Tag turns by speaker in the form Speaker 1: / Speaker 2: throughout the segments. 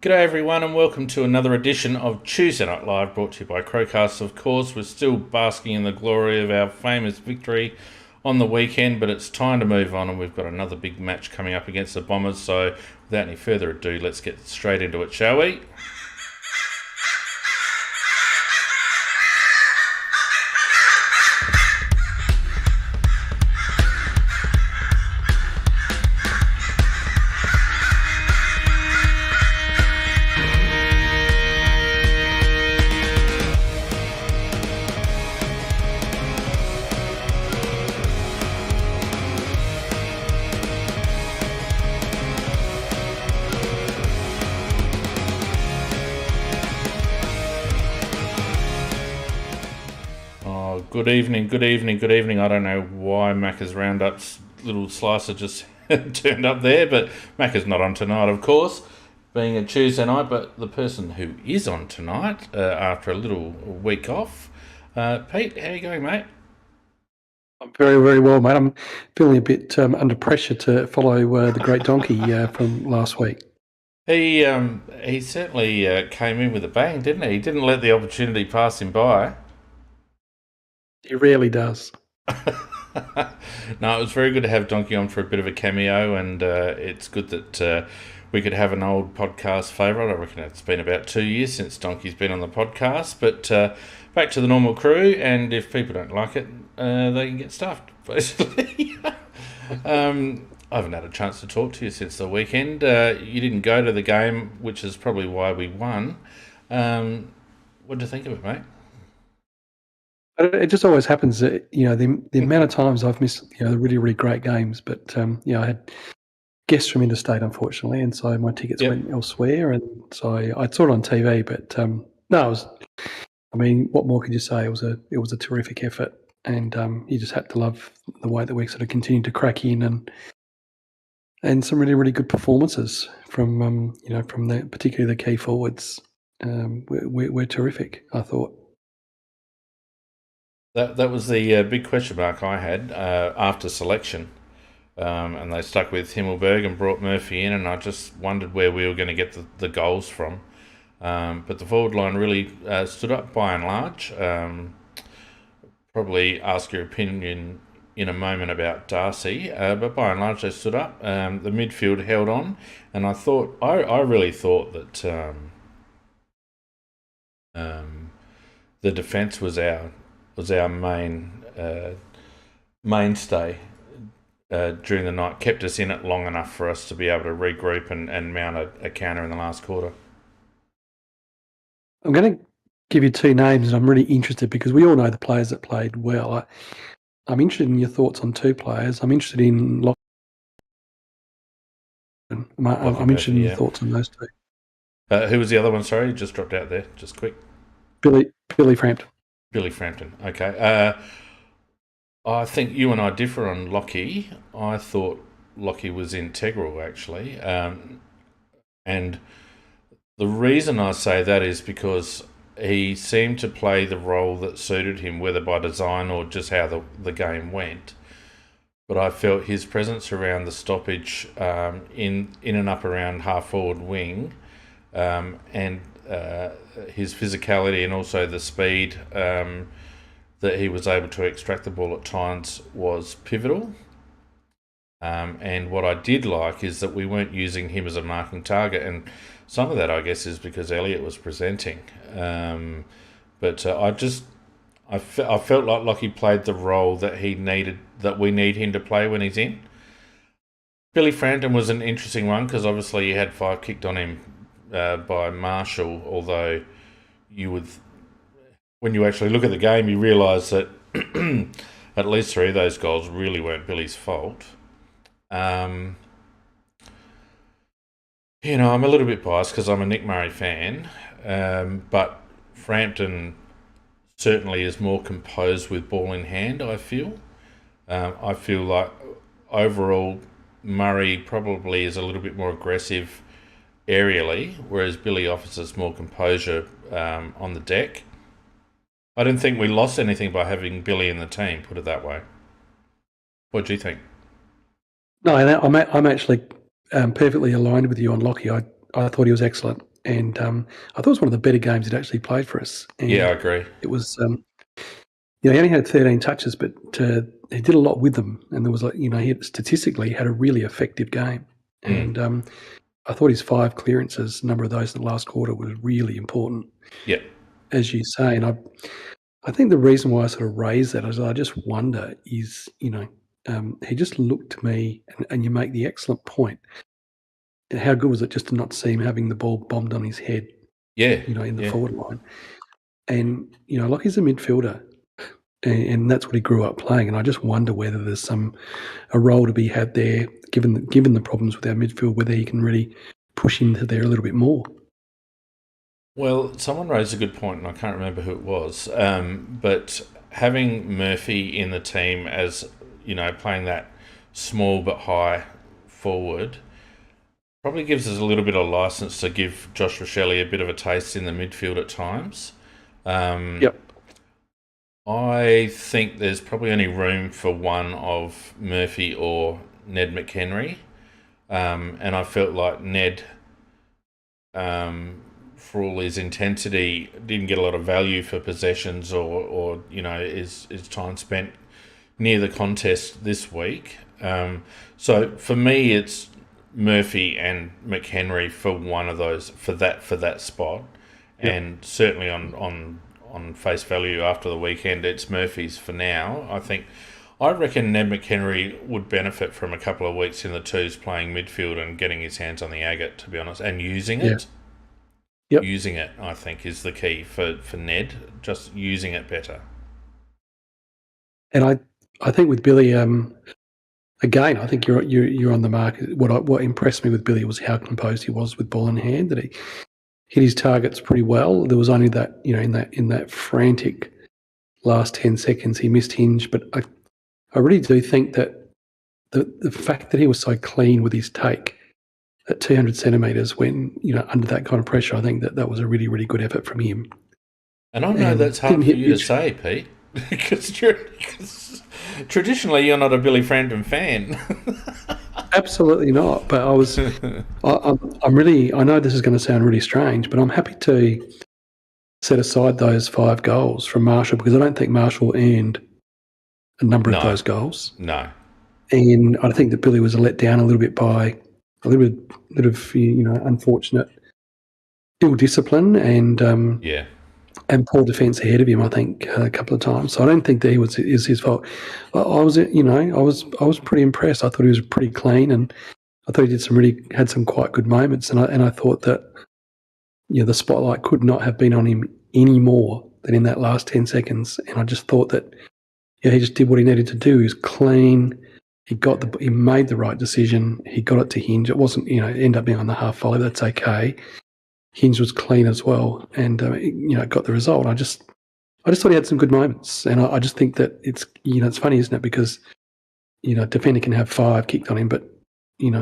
Speaker 1: G'day everyone and welcome to another edition of Tuesday Night Live, brought to you by CrowCast. Of course, we're still basking in the glory of our famous victory on the weekend, but it's time to move on and we've got another big match coming up against the Bombers. So without any further ado, let's get straight into it, shall we? Good evening, good evening, good evening. I don't know why Macca's Roundup's little slicer just turned up there, but Macca's not on tonight, of course, being a Tuesday night. But the person who is on tonight, after a little week off, Pete, how you going, mate?
Speaker 2: I'm very, very well, mate. I'm feeling a bit under pressure to follow the great donkey from last week.
Speaker 1: He certainly came in with a bang, didn't he? He didn't let the opportunity pass him by.
Speaker 2: He rarely does.
Speaker 1: No, it was very good to have Donkey on for a bit of a cameo, and it's good that we could have an old podcast favourite. I reckon it's been about 2 years since Donkey's been on the podcast, but back to the normal crew, and if people don't like it, they can get stuffed, basically. I haven't had a chance to talk to you since the weekend. You didn't go to the game, which is probably why we won. What do you think of it, mate?
Speaker 2: It just always happens that, the amount of times I've missed, the really, really great games. But, I had guests from interstate, unfortunately, and so my tickets went elsewhere. And so I saw it on TV. But, no, it was, what more could you say? It was a terrific effort. And you just had to love the way that we sort of continued to crack in and some really, really good performances from particularly the key forwards. We're terrific, I thought.
Speaker 1: That was the big question mark I had after selection. And they stuck with Himmelberg and brought Murphy in, and I just wondered where we were going to get the goals from. But the forward line really stood up by and large. Probably ask your opinion in a moment about Darcy, but by and large they stood up. The midfield held on, and I really thought that the defence was our mainstay during the night. Kept us in it long enough for us to be able to regroup and mount a counter in the last quarter.
Speaker 2: I'm going to give you two names, and I'm really interested because we all know the players that played well. I'm interested in your thoughts on two players. I'm interested in Lockie. I'm interested in your thoughts on those two.
Speaker 1: Who was the other one? Sorry, just dropped out there. Just quick.
Speaker 2: Billy Frampton.
Speaker 1: Billy Frampton. Okay. I think you and I differ on Lockie. I thought Lockie was integral, actually. And the reason I say that is because he seemed to play the role that suited him, whether by design or just how the game went. But I felt his presence around the stoppage in and up around half-forward wing and his physicality and also the speed that he was able to extract the ball at times was pivotal. And what I did like is that we weren't using him as a marking target, and some of that, I guess, is because Elliott was presenting. But I felt like Lockie played the role that we need him to play when he's in. Billy Frampton was an interesting one because obviously he had 5 kicked on him by Marshall, although when you actually look at the game, you realise that at least 3 of those goals really weren't Billy's fault. I'm a little bit biased because I'm a Nick Murray fan, but Frampton certainly is more composed with ball in hand, I feel. I feel like overall Murray probably is a little bit more aggressive aerially, whereas Billy offers us more composure on the deck. I didn't think we lost anything by having Billy in the team, put it that way. What do you think?
Speaker 2: No, I'm actually perfectly aligned with you on Lockie. I thought he was excellent. and I thought it was one of the better games he'd actually played for us. And
Speaker 1: Yeah, I agree.
Speaker 2: it was, he only had 13 touches, but he did a lot with them. And there was he statistically had a really effective game. And I thought his 5 clearances, a number of those in the last quarter, was really important.
Speaker 1: Yeah.
Speaker 2: As you say, and I think the reason why I sort of raised that is I just wonder is, he just looked to me, and you make the excellent point. How good was it just to not see him having the ball bombed on his head?
Speaker 1: Yeah.
Speaker 2: In the forward line, and like he's a midfielder, and that's what he grew up playing. And I just wonder whether there's a role to be had there, given the problems with our midfield, whether he can really push into there a little bit more.
Speaker 1: Well, someone raised a good point, and I can't remember who it was, but having Murphy in the team as, playing that small but high forward probably gives us a little bit of license to give Josh Rochelle a bit of a taste in the midfield at times.
Speaker 2: Yep.
Speaker 1: I think there's probably only room for one of Murphy or Ned McHenry, and I felt like Ned, for all his intensity, didn't get a lot of value for possessions or his time spent near the contest this week. So for me, it's Murphy and McHenry for one of those for that spot, yep. And certainly on face value after the weekend, it's Murphy's for now. I reckon Ned McHenry would benefit from a couple of weeks in the twos playing midfield and getting his hands on the agate, to be honest, and using it.
Speaker 2: Yep.
Speaker 1: Using it, I think, is the key for Ned. Just using it better.
Speaker 2: And I think with Billy, again, I think you're on the mark. What impressed me with Billy was how composed he was with ball in hand. That he hit his targets pretty well. There was only that in that frantic last 10 seconds he missed hinge. But I really do think that the fact that he was so clean with his take at 200 centimetres when under that kind of pressure, I think that was a really, really good effort from him.
Speaker 1: And I know that's hard for you to say, Pete, because traditionally you're not a Billy Frampton fan.
Speaker 2: Absolutely not. But I'm really. I know this is going to sound really strange, but I'm happy to set aside those 5 goals from Marshall because I don't think Marshall earned a number of those goals.
Speaker 1: No.
Speaker 2: And I think that Billy was let down a little bit by a little bit of unfortunate ill discipline and and poor defence ahead of him. I think a couple of times. So I don't think that is his fault. I was pretty impressed. I thought he was pretty clean, and I thought he had some quite good moments. And I thought that the spotlight could not have been on him any more than in that last 10 seconds. And I just thought that he just did what he needed to do. He was clean. He made the right decision. He got it to hinge. It wasn't, it ended up being on the half volley. That's okay. Hinge was clean as well, and got the result. I just thought he had some good moments, and I just think that it's it's funny, isn't it? Because defender can have 5 kicked on him, but you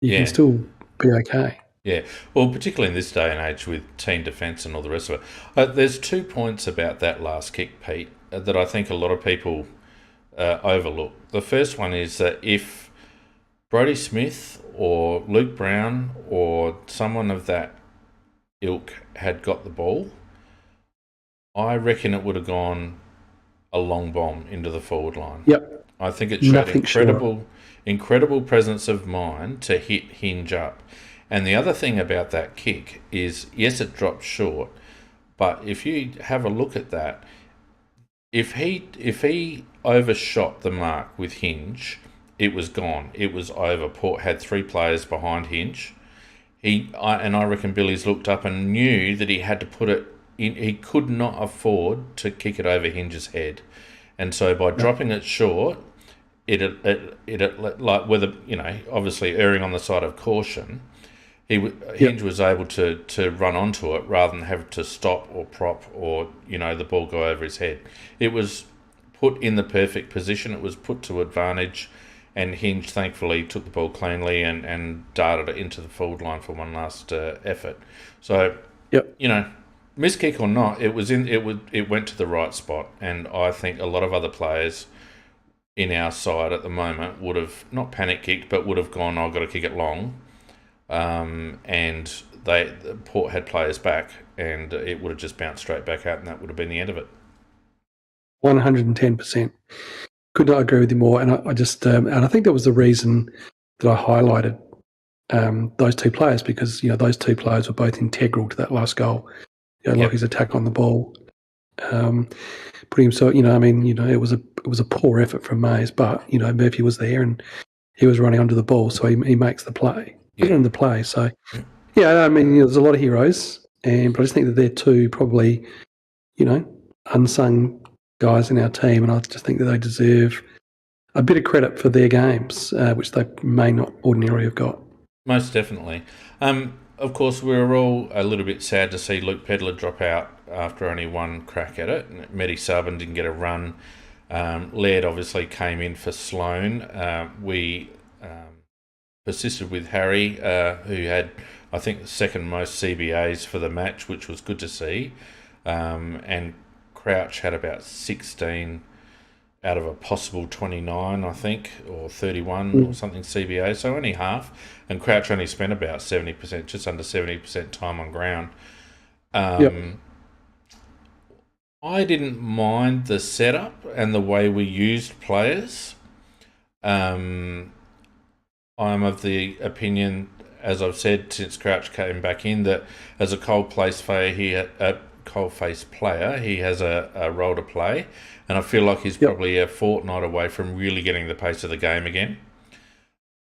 Speaker 2: can still be okay.
Speaker 1: Yeah, well, particularly in this day and age with team defence and all the rest of it. There's 2 points about that last kick, Pete, that I think a lot of people overlook. The first one is that if Brodie Smith or Luke Brown or someone of that ilk had got the ball, I reckon it would have gone a long bomb into the forward line.
Speaker 2: Yep.
Speaker 1: I think it showed incredible presence of mind to hit hinge up. And the other thing about that kick is, yes, it dropped short, but if you have a look at that, if he overshot the mark with hinge, it was gone. It was over. Port had 3 players behind hinge. I reckon Billy's looked up and knew that he had to put it in. He could not afford to kick it over Hinge's head, and so by dropping it short, it like whether obviously erring on the side of caution, Hinge was able to run onto it rather than have to stop or prop or the ball go over his head. It was put in the perfect position. It was put to advantage. And Hinge, thankfully, took the ball cleanly and darted it into the forward line for one last effort. So, miss kick or not, it went to the right spot. And I think a lot of other players in our side at the moment would have not panic kicked, but would have gone, I've got to kick it long. And Port had players back, and it would have just bounced straight back out, and that would have been the end of it.
Speaker 2: 110%. Could not agree with you more. And I just, and I think that was the reason that I highlighted those two players, because those two players were both integral to that last goal. Lockie's attack on the ball, putting himself. It was a poor effort from Mays, but Murphy was there and he was running onto the ball, so he makes the play. The play. So there's a lot of heroes, but I just think that they're two probably unsung guys in our team, and I just think that they deserve a bit of credit for their games, which they may not ordinarily have got.
Speaker 1: Most definitely. Of course, we were all a little bit sad to see Luke Pedler drop out after only one crack at it. Medi Sabin didn't get a run. Laird obviously came in for Sloane. We persisted with Harry, who had, I think, the second most CBAs for the match, which was good to see. And Crouch had about 16 out of a possible 29, I think, or 31 or something CBA, so only half. And Crouch only spent about 70%, just under 70% time on ground. I didn't mind the setup and the way we used players. I'm of the opinion, as I've said since Crouch came back in, that as a cold-faced player, he has a role to play, and I feel like he's probably a fortnight away from really getting the pace of the game again.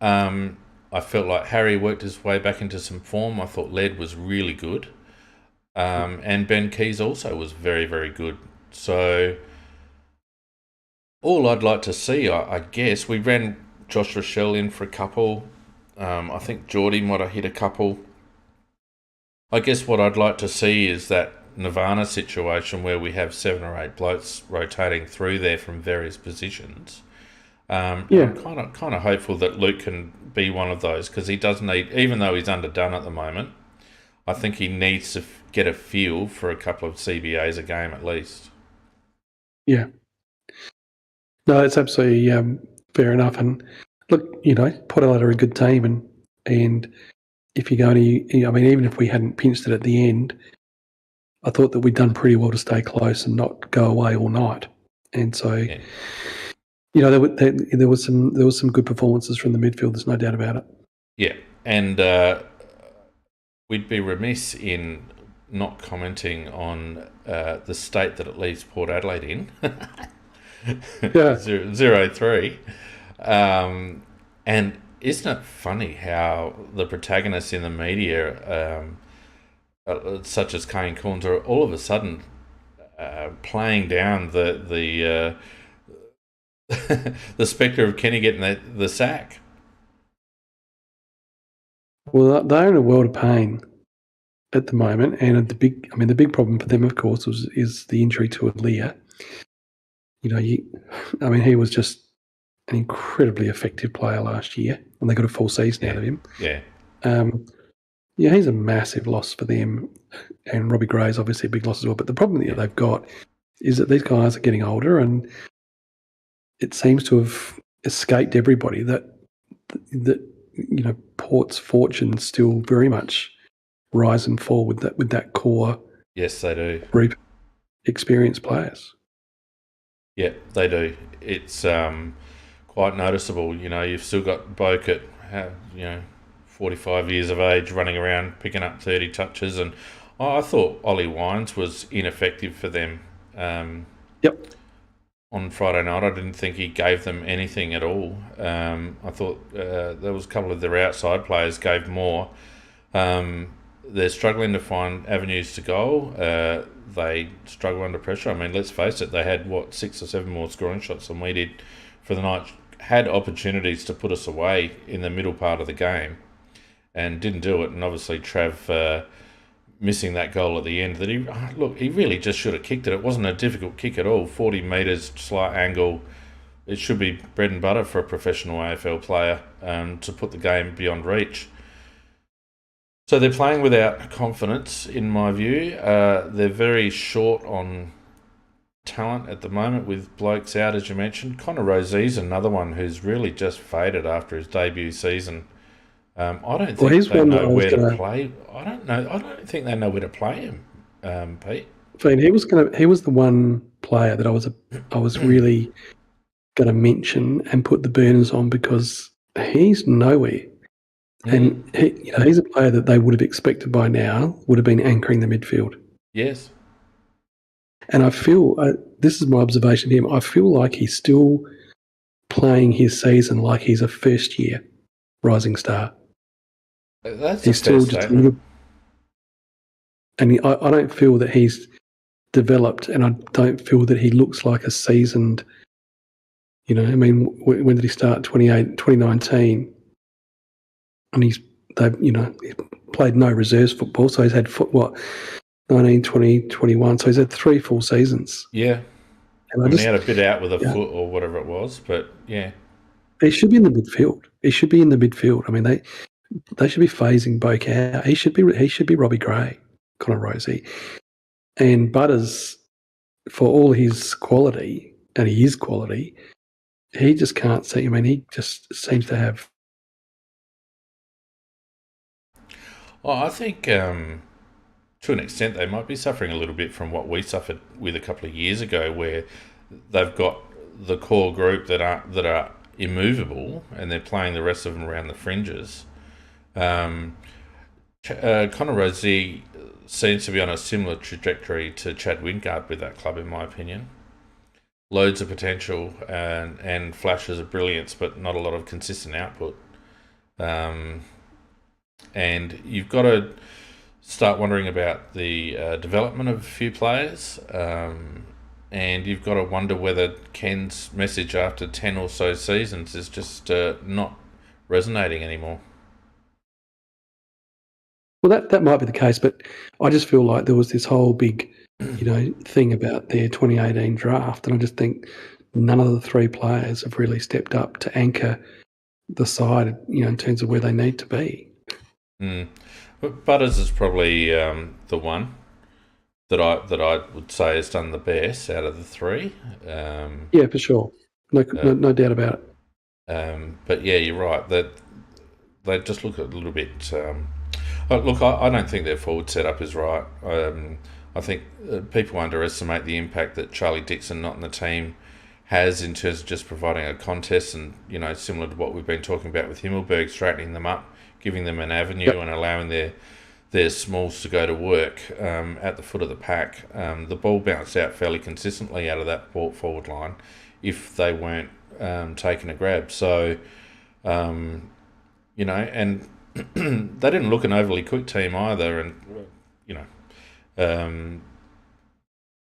Speaker 1: I felt like Harry worked his way back into some form. I thought Laird was really good, and Ben Keys also was very, very good. So all I'd like to see, I guess, we ran Josh Rochelle in for a couple. I think Geordie might have hit a couple. I guess what I'd like to see is that Nirvana situation where we have 7 or 8 blokes rotating through there from various positions. I'm kind of hopeful that Luke can be one of those, because he does need, even though he's underdone at the moment, I think he needs to get a feel for a couple of CBAs a game at least.
Speaker 2: Yeah. No, that's absolutely fair enough. And look, Port Adelaide are a good team, and if you're going to, even if we hadn't pinched it at the end, I thought that we'd done pretty well to stay close and not go away all night. And so, there was some good performances from the midfield. There's no doubt about it.
Speaker 1: Yeah, and we'd be remiss in not commenting on the state that it leaves Port Adelaide in. 0-3. And isn't it funny how the protagonists in the media, such as Kane Corns, are all of a sudden playing down the the spectre of Kenny getting the sack?
Speaker 2: Well, they're in a world of pain at the moment, and the big problem for them, of course, is the injury to Aaliyah. He was just an incredibly effective player last year, and they got a full season out of him.
Speaker 1: Yeah.
Speaker 2: He's a massive loss for them, and Robbie Gray's obviously a big loss as well. But the problem that they've got is that these guys are getting older, and it seems to have escaped everybody that Port's fortunes still very much rise and fall with that core.
Speaker 1: Yes, they do.
Speaker 2: Group experienced players.
Speaker 1: Yeah, they do. It's quite noticeable. You've still got Boak at 45 years of age running around picking up 30 touches, and I thought Ollie Wines was ineffective for them. On Friday night, I didn't think he gave them anything at all. I thought there was a couple of their outside players gave more. They're struggling to find avenues to goal. They struggle under pressure. Let's face it, they had, 6 or 7 more scoring shots than we did for the night. Had opportunities to put us away in the middle part of the game and didn't do it. And obviously Trav missing that goal at the end, that he really just should have kicked it. It wasn't a difficult kick at all. 40 metres, slight angle. It should be bread and butter for a professional AFL player to put the game beyond reach. So they're playing without confidence, in my view. They're very short on talent at the moment with blokes out, as you mentioned. Connor Rosie's another one who's really just faded after his debut season. I don't
Speaker 2: Well,
Speaker 1: think
Speaker 2: he's
Speaker 1: they
Speaker 2: one that I
Speaker 1: know
Speaker 2: was
Speaker 1: where to
Speaker 2: going to.
Speaker 1: play. I don't know. I don't think they know where to play him, Pete.
Speaker 2: He was the one player that I was really going to mention and put the burners on because he's nowhere. And he's a player that they would have expected by now would have been anchoring the midfield.
Speaker 1: Yes.
Speaker 2: And I feel this is my observation of him. I feel like he's still playing his season like he's a first year rising star.
Speaker 1: That's
Speaker 2: He's
Speaker 1: a fair
Speaker 2: still just a little,
Speaker 1: statement.
Speaker 2: and I don't feel that he's developed, and I don't feel that he looks like a seasoned. I mean, when did he start? 2019, and he's played no reserves football, so he's had 19, 20, 21, so he's had 3 full seasons.
Speaker 1: Yeah.
Speaker 2: And
Speaker 1: I mean, he had a bit out with a foot or whatever it was, but yeah.
Speaker 2: He should be in the midfield. He should be in the midfield. I mean, they should be phasing Boak out. He should be Robbie Gray, Connor Rosie, and Butters. For all his quality, and he is quality, he just can't see. I mean, he just seems to have.
Speaker 1: Well, I think to an extent they might be suffering a little bit from what we suffered with a couple of years ago, where they've got the core group that are immovable, and they're playing the rest of them around the fringes. Connor Rosie seems to be on a similar trajectory to Chad Wingard with that club, in my opinion. Loads of potential and flashes of brilliance, but not a lot of consistent output. And you've got to start wondering about the development of a few players. And you've got to wonder whether Ken's message after 10 or so seasons is just not resonating anymore.
Speaker 2: Well, that might be the case, but I just feel like there was this whole big, thing about their 2018 draft, and I just think none of the 3 players have really stepped up to anchor the side, in terms of where they need to be.
Speaker 1: But Butters is probably the one that I would say has done the best out of the 3.
Speaker 2: Yeah, for sure, no doubt about
Speaker 1: it. But yeah, you're right that they just look a little bit. Look, I don't think their forward setup is right. I think people underestimate the impact that Charlie Dixon not in the team has in terms of just providing a contest, and similar to what we've been talking about with Himmelberg, straightening them up, giving them an avenue, and allowing their smalls to go to work at the foot of the pack. The ball bounced out fairly consistently out of that forward line if they weren't taking a grab. So, and they didn't look an overly quick team either, and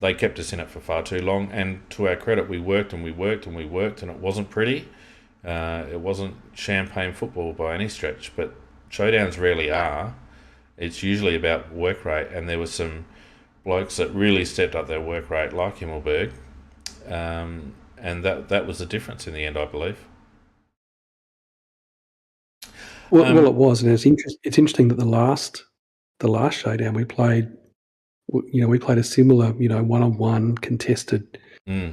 Speaker 1: they kept us in it for far too long. And to our credit, we worked and we worked and we worked, and it wasn't pretty. It wasn't champagne football by any stretch, but showdowns rarely are. It's usually about work rate, and there were some blokes that really stepped up their work rate, like Himmelberg, and that was the difference in the end, I believe.
Speaker 2: Well, it was, and it's interesting that the last showdown we played, we played a similar, one-on-one contested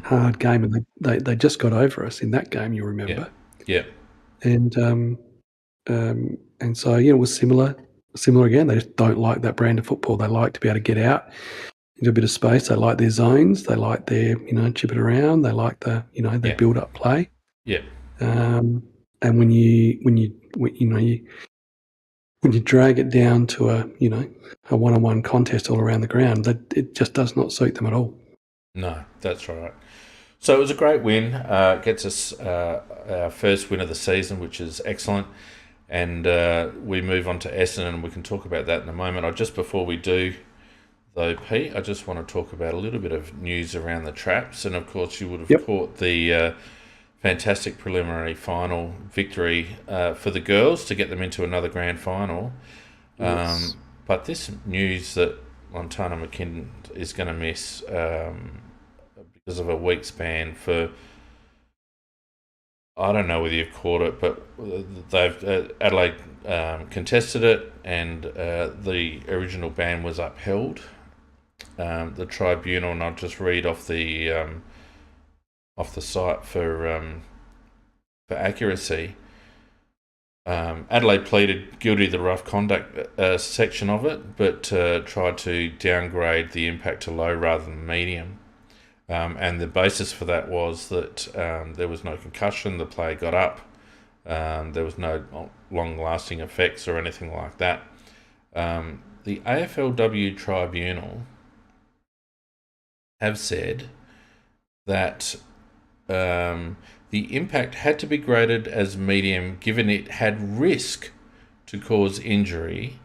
Speaker 2: hard game, and they just got over us in that game. You remember?
Speaker 1: Yeah.
Speaker 2: And so it was similar again. They just don't like that brand of football. They like to be able to get out into a bit of space. They like their zones. They like their chip it around. They like the their build up play.
Speaker 1: Yeah.
Speaker 2: And when you drag it down to a one-on-one contest all around the ground, it just does not suit them at all.
Speaker 1: No, that's right. So it was a great win. Gets us our first win of the season, which is excellent. And we move on to Essendon, and we can talk about that in a moment. Just before we do, though, Pete, I just want to talk about a little bit of news around the Traps. And of course, you would have caught the fantastic preliminary final victory for the girls to get them into another grand final. Yes. But this news that Montana McKinnon is going to miss because of a week's ban for, I don't know whether you've caught it, but they've Adelaide contested it, and the original ban was upheld. The tribunal, and I'll just read off the site for accuracy. Adelaide pleaded guilty of the rough conduct section of it, but tried to downgrade the impact to low rather than medium. And the basis for that was that there was no concussion, the player got up, there was no long-lasting effects or anything like that. The AFLW tribunal have said that the impact had to be graded as medium given it had risk to cause injury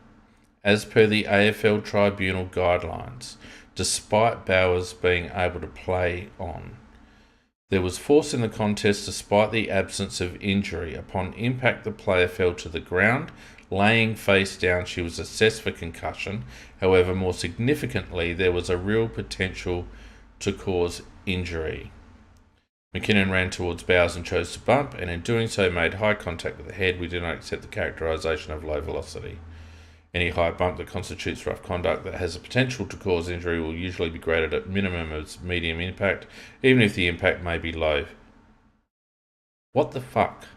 Speaker 1: as per the AFL tribunal guidelines, despite Bowers being able to play on. There was force in the contest despite the absence of injury. Upon impact, the player fell to the ground. Laying face down, she was assessed for concussion. However, more significantly, there was a real potential to cause injury. McKinnon ran towards Bowers and chose to bump, and in doing so made high contact with the head. We do not accept the characterisation of low velocity. Any high bump that constitutes rough conduct that has the potential to cause injury will usually be graded at minimum as medium impact, even if the impact may be low. What the fuck?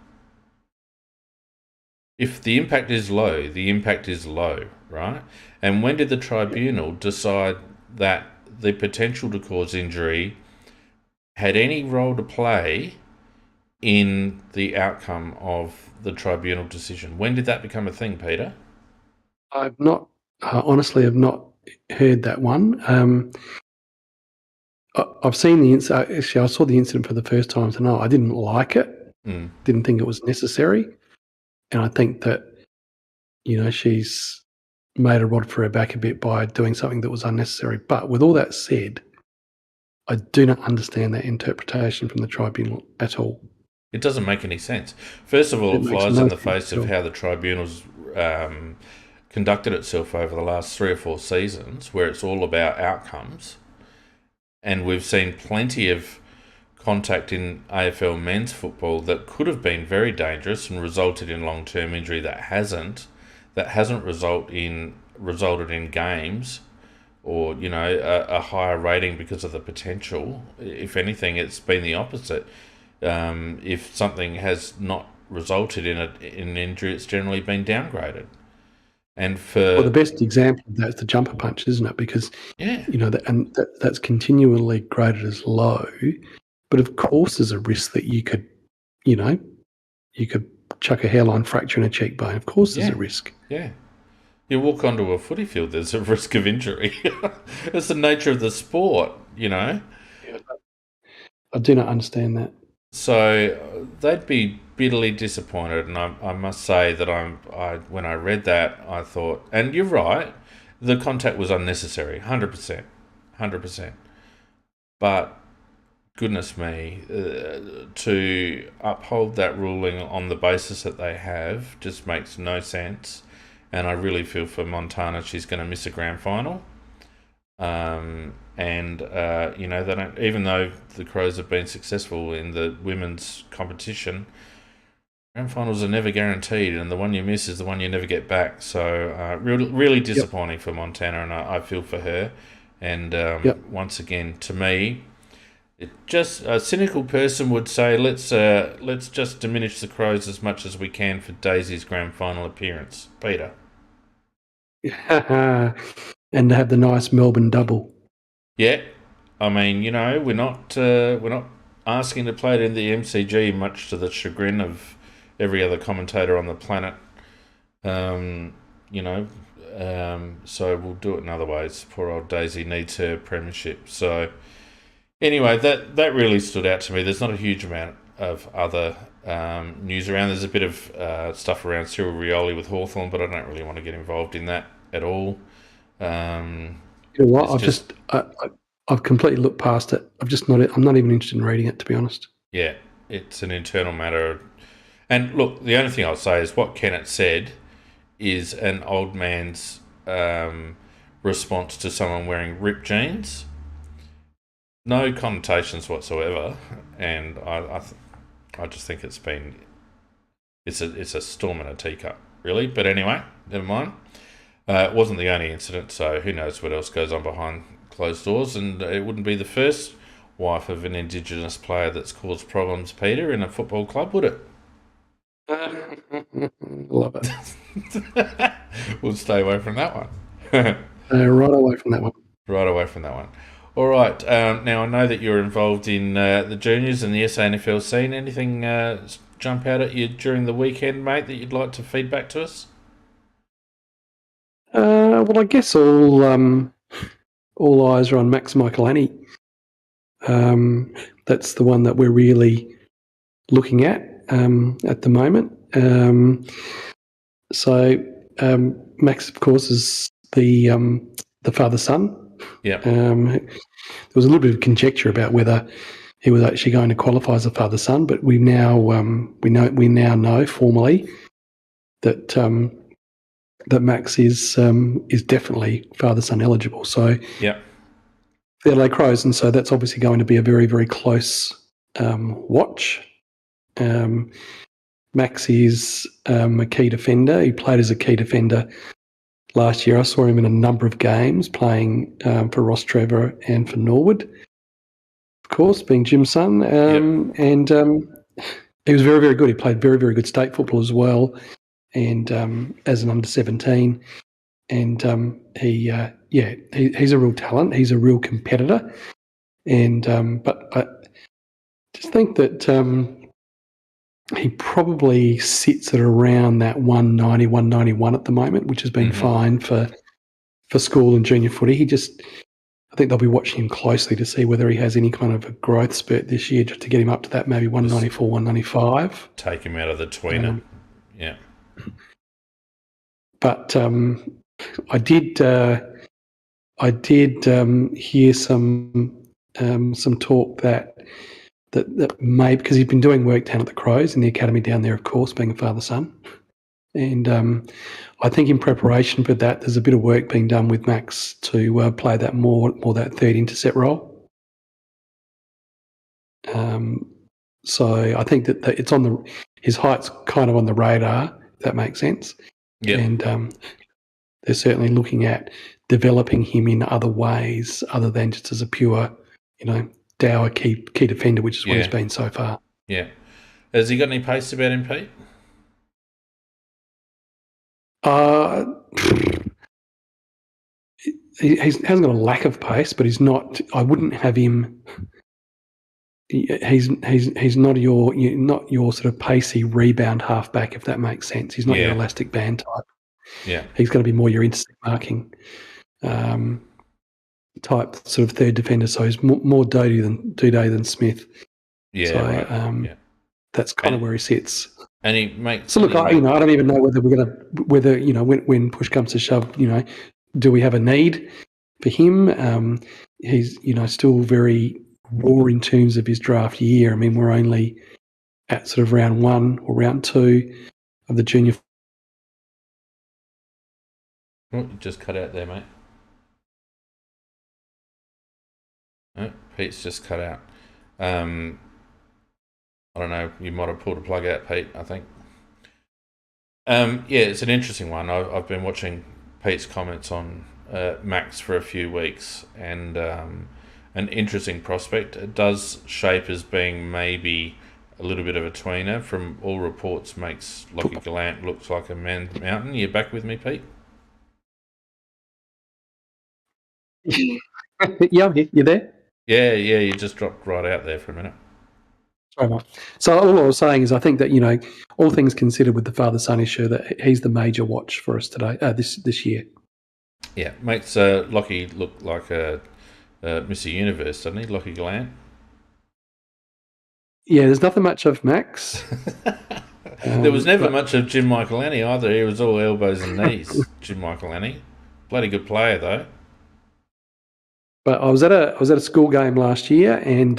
Speaker 1: If the impact is low, the impact is low, right? And when did the tribunal decide that the potential to cause injury had any role to play in the outcome of the tribunal decision? When did that become a thing, Peter?
Speaker 2: I've not, honestly, have not heard that one. I've seen the incident. Actually, I saw the incident for the first time tonight. I didn't like it. Didn't think it was necessary. And I think that, she's made a rod for her back a bit by doing something that was unnecessary. But with all that said, I do not understand that interpretation from the tribunal at all.
Speaker 1: It doesn't make any sense. First of all, it flies in the face of how the tribunal's conducted itself over the last 3 or 4 seasons, where it's all about outcomes. And we've seen plenty of contact in AFL men's football that could have been very dangerous and resulted in long-term injury that hasn't resulted in games or a higher rating because of the potential. If anything, it's been the opposite. If something has not resulted in an injury, it's generally been downgraded. And
Speaker 2: the best example of that is the jumper punch, isn't it? Because that's continually graded as low. But of course, there's a risk that you could chuck a hairline fracture in a cheekbone. Of course, there's a risk.
Speaker 1: Yeah. You walk onto a footy field, there's a risk of injury. It's the nature of the sport, Yeah,
Speaker 2: I do not understand that.
Speaker 1: So they'd be bitterly disappointed, and I must say that when I read that, I thought, and you're right, the contact was unnecessary, 100%. But goodness me, to uphold that ruling on the basis that they have just makes no sense. And I really feel for Montana, she's going to miss a grand final. They don't, even though the Crows have been successful in the women's competition, grand finals are never guaranteed, and the one you miss is the one you never get back. So really disappointing for Montana, and I feel for her. And once again, to me, it just a cynical person would say, let's just diminish the Crows as much as we can for Daisy's grand final appearance. Peter.
Speaker 2: And to have the nice Melbourne double.
Speaker 1: Yeah, I mean, we're not asking to play it in the MCG, much to the chagrin of every other commentator on the planet. So we'll do it in other ways. Poor old Daisy needs her premiership. So anyway, that really stood out to me. There's not a huge amount of other news around. There's a bit of stuff around Cyril Rioli with Hawthorn, but I don't really want to get involved in that at all.
Speaker 2: You know what? I've completely looked past it. I'm not even interested in reading it, to be honest.
Speaker 1: Yeah, it's an internal matter. And look, the only thing I'll say is what Kennett said is an old man's response to someone wearing ripped jeans. No connotations whatsoever, and I just think it's a storm in a teacup, really. But anyway, never mind. It wasn't the only incident, so who knows what else goes on behind closed doors, and it wouldn't be the first wife of an Indigenous player that's caused problems, Peter, in a football club, would it?
Speaker 2: Love it.
Speaker 1: We'll stay away from that one.
Speaker 2: Right away from that one.
Speaker 1: Right away from that one. All right. Now, I know that you're involved in the juniors and the SANFL scene. Anything jump out at you during the weekend, mate, that you'd like to feed back to us?
Speaker 2: Well, I guess all eyes are on Max Michaelani. That's the one that we're really looking at the moment. Max, of course, is the father-son.
Speaker 1: Yeah.
Speaker 2: There was a little bit of conjecture about whether he was actually going to qualify as a father-son, but we now know formally that that Max is definitely father-son eligible. So
Speaker 1: yeah,
Speaker 2: the LA Crows, and so that's obviously going to be a very, very close watch. Max is a key defender. He played as a key defender last year. I saw him in a number of games playing for Ross Trevor and for Norwood, of course, being Jim's son. And he was very, very good. He played very, very good state football as well, and as an under-17. And he's a real talent. He's a real competitor. And but I just think that he probably sits at around that 190, 191 at the moment, which has been fine for school and junior footy. I think they'll be watching him closely to see whether he has any kind of a growth spurt this year, just to get him up to that maybe 194, 195.
Speaker 1: Take him out of the tweener. Yeah.
Speaker 2: But I did hear some talk that may, because he's been doing work down at the Crows in the academy down there, of course, being a father-son. And I think in preparation for that, there's a bit of work being done with Max to play that more that third intercept role. So I think that it's on his height's kind of on the radar, if that makes sense.
Speaker 1: Yeah.
Speaker 2: And they're certainly looking at developing him in other ways other than just as a pure, dour key defender, which is what he's been so far.
Speaker 1: Yeah. Has he got any pace about him, Pete?
Speaker 2: He hasn't got a lack of pace, but he's not. I wouldn't have him. He's not your sort of pacey rebound halfback, if that makes sense. He's not your elastic band type.
Speaker 1: Yeah,
Speaker 2: he's going to be more your intercept marking type sort of third defender. So he's more Doday than Smith.
Speaker 1: Yeah,
Speaker 2: so,
Speaker 1: right.
Speaker 2: That's kind of where he sits.
Speaker 1: And he makes.
Speaker 2: So look, I don't even know whether when push comes to shove, do we have a need for him? He's still very raw in terms of his draft year. I mean, we're only at sort of round 1 or round 2 of the junior.
Speaker 1: Oh, you just cut out there, mate. Oh, Pete's just cut out. I don't know. You might have pulled a plug out, Pete, I think. It's an interesting one. I've been watching Pete's comments on Max for a few weeks, and an interesting prospect. It does shape as being maybe a little bit of a tweener. From all reports, makes Lockie Gallant looks like a man mountain. You back with me, Pete?
Speaker 2: Yeah, I'm here. You there?
Speaker 1: Yeah, you just dropped right out there for a minute.
Speaker 2: Sorry, Mike. So all I was saying is I think that, all things considered with the father-son issue, that he's the major watch for us today, this year.
Speaker 1: Yeah, makes Lockie look like a Mr. Universe, doesn't he, Lockie Gallant?
Speaker 2: Yeah, there's nothing much of Max.
Speaker 1: There was never much of Jim Michaelani either. He was all elbows and knees, Jim Michaelani. Bloody good player, though.
Speaker 2: But I was at a school game last year and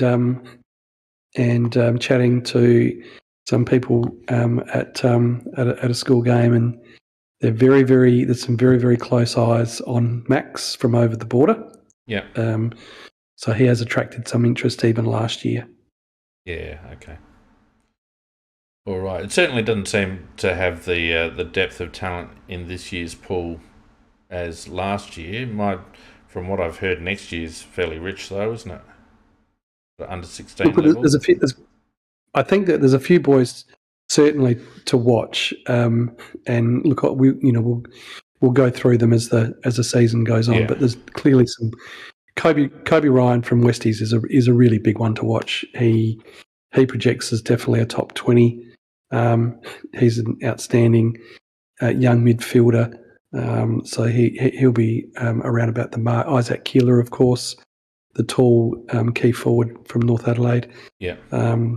Speaker 2: chatting to some people at a school game, and they're there's some very, very close eyes on Max from over the border.
Speaker 1: Yeah.
Speaker 2: So he has attracted some interest even last year.
Speaker 1: Yeah. Okay. All right. It certainly doesn't seem to have the depth of talent in this year's pool as last year. From what I've heard, next year's fairly rich, though, isn't it? The under 16 level.
Speaker 2: I think that there's a few boys certainly to watch. And look, we'll go through them as the season goes on.
Speaker 1: Yeah.
Speaker 2: But there's clearly some Kobe Ryan from Westies is a really big one to watch. He projects as definitely a top 20. He's an outstanding young midfielder. So he'll be around about the mark. Isaac Keeler, of course, the tall key forward from North Adelaide.
Speaker 1: Yeah.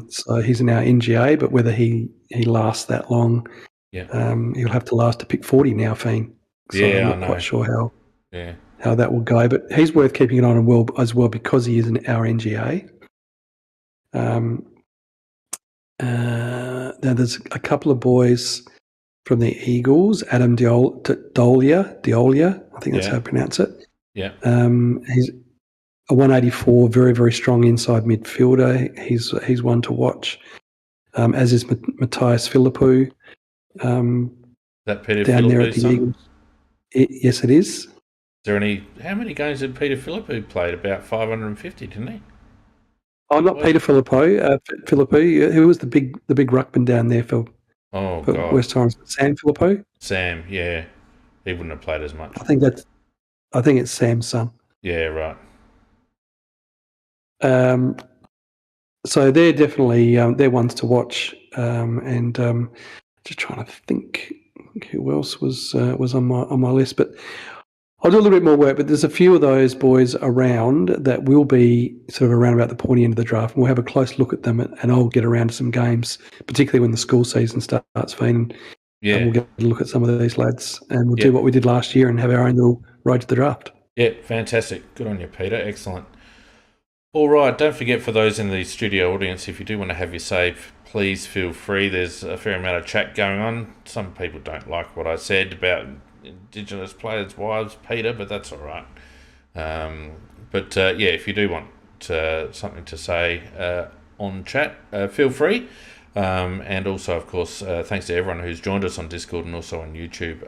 Speaker 2: So he's in our NGA, but whether he lasts that long, he'll have to last to pick 40 now, Feen. So I'm not quite sure how that will go, but he's worth keeping an eye on as well because he is in our NGA. Now there's a couple of boys from the Eagles, Adam Diolia, I think that's how you pronounce it.
Speaker 1: Yeah.
Speaker 2: He's a 184, very, very strong inside midfielder. He's one to watch, as is Matthias Philippou.
Speaker 1: That Peter
Speaker 2: down
Speaker 1: Philippou
Speaker 2: there at the
Speaker 1: son?
Speaker 2: Eagles. Yes, it is.
Speaker 1: How many games did Peter Philippou played? About 550, didn't he?
Speaker 2: Oh, not Peter Philippou. Philippou, who was the big ruckman down there for West Torrens? Sam Philippou.
Speaker 1: Sam, yeah, he wouldn't have played as much.
Speaker 2: I think it's Sam's son.
Speaker 1: Yeah, right.
Speaker 2: So they're definitely they're ones to watch, and just trying to think who else was on my list, but I'll do a little bit more work. But there's a few of those boys around that will be sort of around about the pointy end of the draft, and we'll have a close look at them, and I'll get around to some games, particularly when the school season starts, Feen. And we'll get a look at some of these lads, and we'll do what we did last year and have our own little road to the draft. Yeah,
Speaker 1: fantastic. Good on you, Peter. Excellent. All right, don't forget, for those in the studio audience, if you do want to have your say, please feel free. There's a fair amount of chat going on. Some people don't like what I said about Indigenous players' wives, Peter, but that's all right. If you do want something to say on chat, feel free. And also, of course, thanks to everyone who's joined us on Discord and also on YouTube.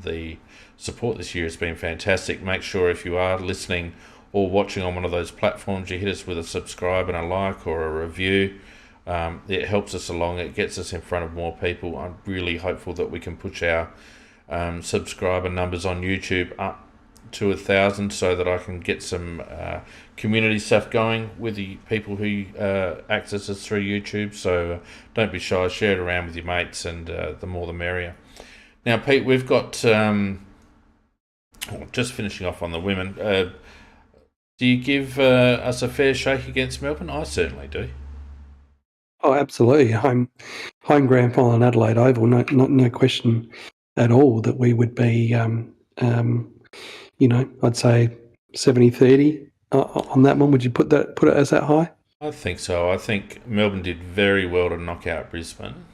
Speaker 1: The support this year has been fantastic. Make sure if you are listening or watching on one of those platforms, you hit us with a subscribe and a like or a review. It helps us along. It gets us in front of more people. I'm really hopeful that we can push our subscriber numbers on YouTube up to 1,000 so that I can get some community stuff going with the people who access us through YouTube. So don't be shy. Share it around with your mates, and the more the merrier. Now, Pete, we've got just finishing off on the women. Do you give us a fair shake against Melbourne? I certainly do.
Speaker 2: Oh, absolutely. Home grand final in Adelaide Oval, no question at all that we would be, I'd say 70-30 on that one. Would you put it as that high?
Speaker 1: I think so. I think Melbourne did very well to knock out Brisbane.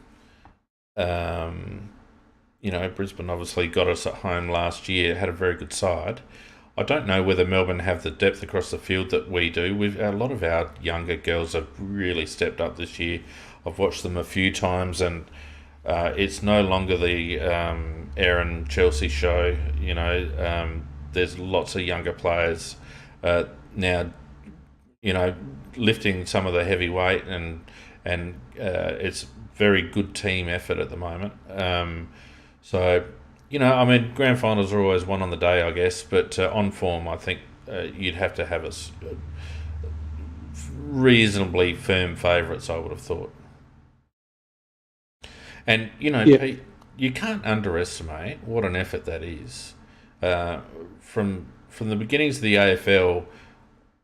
Speaker 1: Brisbane obviously got us at home last year, had a very good side. I don't know whether Melbourne have the depth across the field that we do. A lot of our younger girls have really stepped up this year. I've watched them a few times, and it's no longer the Erin Chelsea show. There's lots of younger players now. Lifting some of the heavy weight, and it's very good team effort at the moment. Grand finals are always one on the day, I guess, but on form, I think you'd have to have us reasonably firm favourites, I would have thought. And, Pete, you can't underestimate what an effort that is. From the beginnings of the AFL,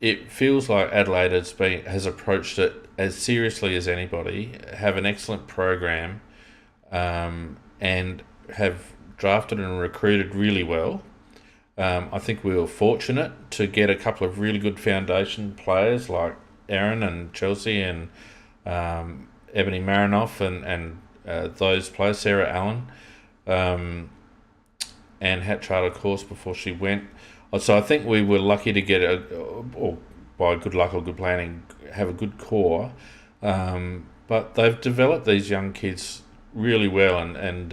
Speaker 1: it feels like Adelaide has approached it as seriously as anybody, have an excellent program, and have drafted and recruited really well. I think we were fortunate to get a couple of really good foundation players like Erin and Chelsea and Ebony Marinoff and those players, Sarah Allen, and Hatchard, of course, before she went. So I think we were lucky to get or by good luck or good planning, have a good core. But they've developed these young kids really well, and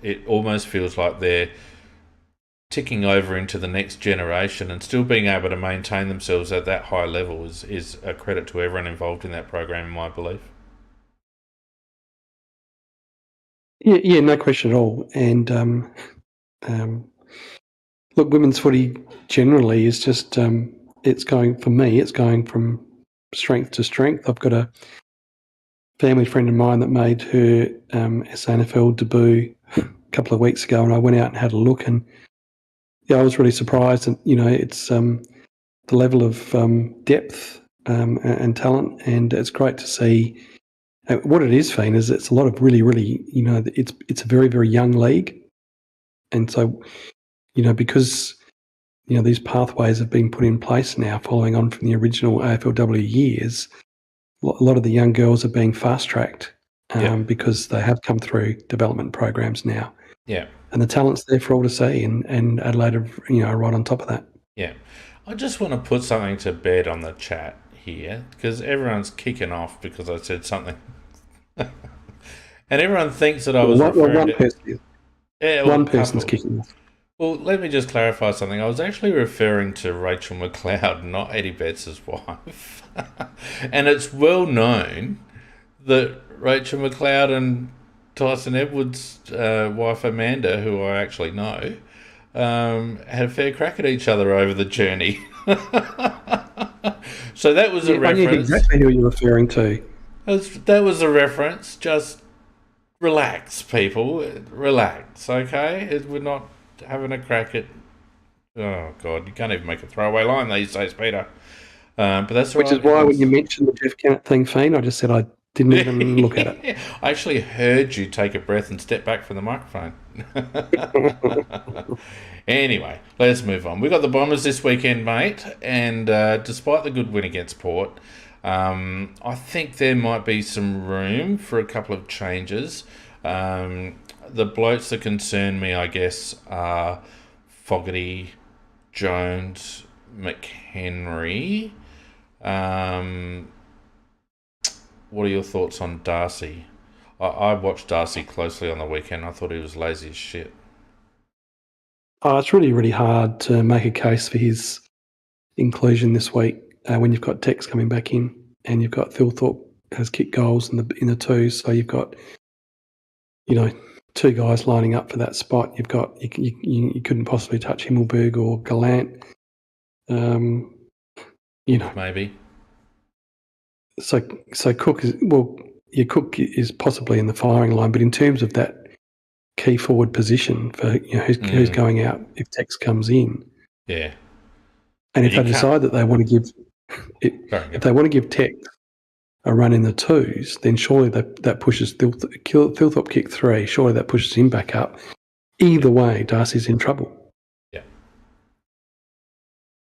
Speaker 1: it almost feels like they're ticking over into the next generation, and still being able to maintain themselves at that high level is a credit to everyone involved in that program, in my belief.
Speaker 2: Yeah, no question at all. And look, women's footy generally is just it's going from strength to strength. I've got a family friend of mine that made her SANFL debut a couple of weeks ago, and I went out and had a look, and I was really surprised. And it's the level of depth and talent, and it's great to see. What it is, Feen, is it's a lot of really, really, it's a very, very young league, and so because these pathways have been put in place now, following on from the original AFLW years. A lot of the young girls are being fast-tracked because they have come through development programs now.
Speaker 1: Yeah.
Speaker 2: And the talent's there for all to see, and Adelaide are right on top of that.
Speaker 1: Yeah. I just want to put something to bed on the chat here, because everyone's kicking off because I said something. And everyone thinks that I was referring to...
Speaker 2: One person's kicking off.
Speaker 1: Well, let me just clarify something. I was actually referring to Rachel McLeod, not Eddie Betts' wife. And it's well known that Rachel McLeod and Tyson Edwards' wife Amanda, who I actually know, had a fair crack at each other over the journey. So that was a reference. I knew
Speaker 2: exactly who you're referring to.
Speaker 1: That was a reference. Just relax, people. Relax, okay? We're not having a crack at... Oh, God, you can't even make a throwaway line these days, Peter. But that's
Speaker 2: Which is why when you mentioned the Jeff Kennett thing, Feen, I just said I didn't even look at it.
Speaker 1: I actually heard you take a breath and step back from the microphone. Anyway, let's move on. We've got the Bombers this weekend, mate, and despite the good win against Port, I think there might be some room for a couple of changes. The blokes that concern me, I guess, are Fogarty, Jones, McHenry. What are your thoughts on Darcy? I watched Darcy closely on the weekend. I thought he was lazy as shit.
Speaker 2: It's really, really hard to make a case for his inclusion this week when you've got Tex coming back in and you've got Thilthorpe has kicked goals in the twos. So you've got, two guys lining up for that spot. You've got you couldn't possibly touch Himmelberg or Gallant.
Speaker 1: Maybe.
Speaker 2: So Cook is Cook is possibly in the firing line, but in terms of that key forward position for who's going out if Tex comes in,
Speaker 1: yeah.
Speaker 2: And if they decide that they want to give Tex a run in the twos, then surely that pushes Thilthorpe kick 3. Surely that pushes him back up. Either way, Darcy's in trouble.
Speaker 1: Yeah.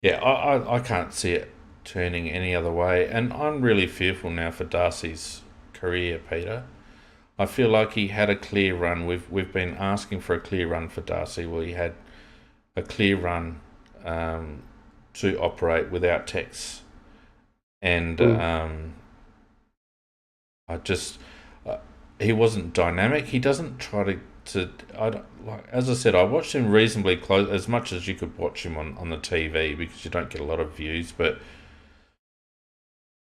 Speaker 1: Yeah, I can't see it turning any other way, and I'm really fearful now for Darcy's career, Peter. I feel like he had a clear run. We've been asking for a clear run for Darcy. Well, he had a clear run to operate without Tex, and he wasn't dynamic. He doesn't try to. As I said, I watched him reasonably close, as much as you could watch him on the TV because you don't get a lot of views, but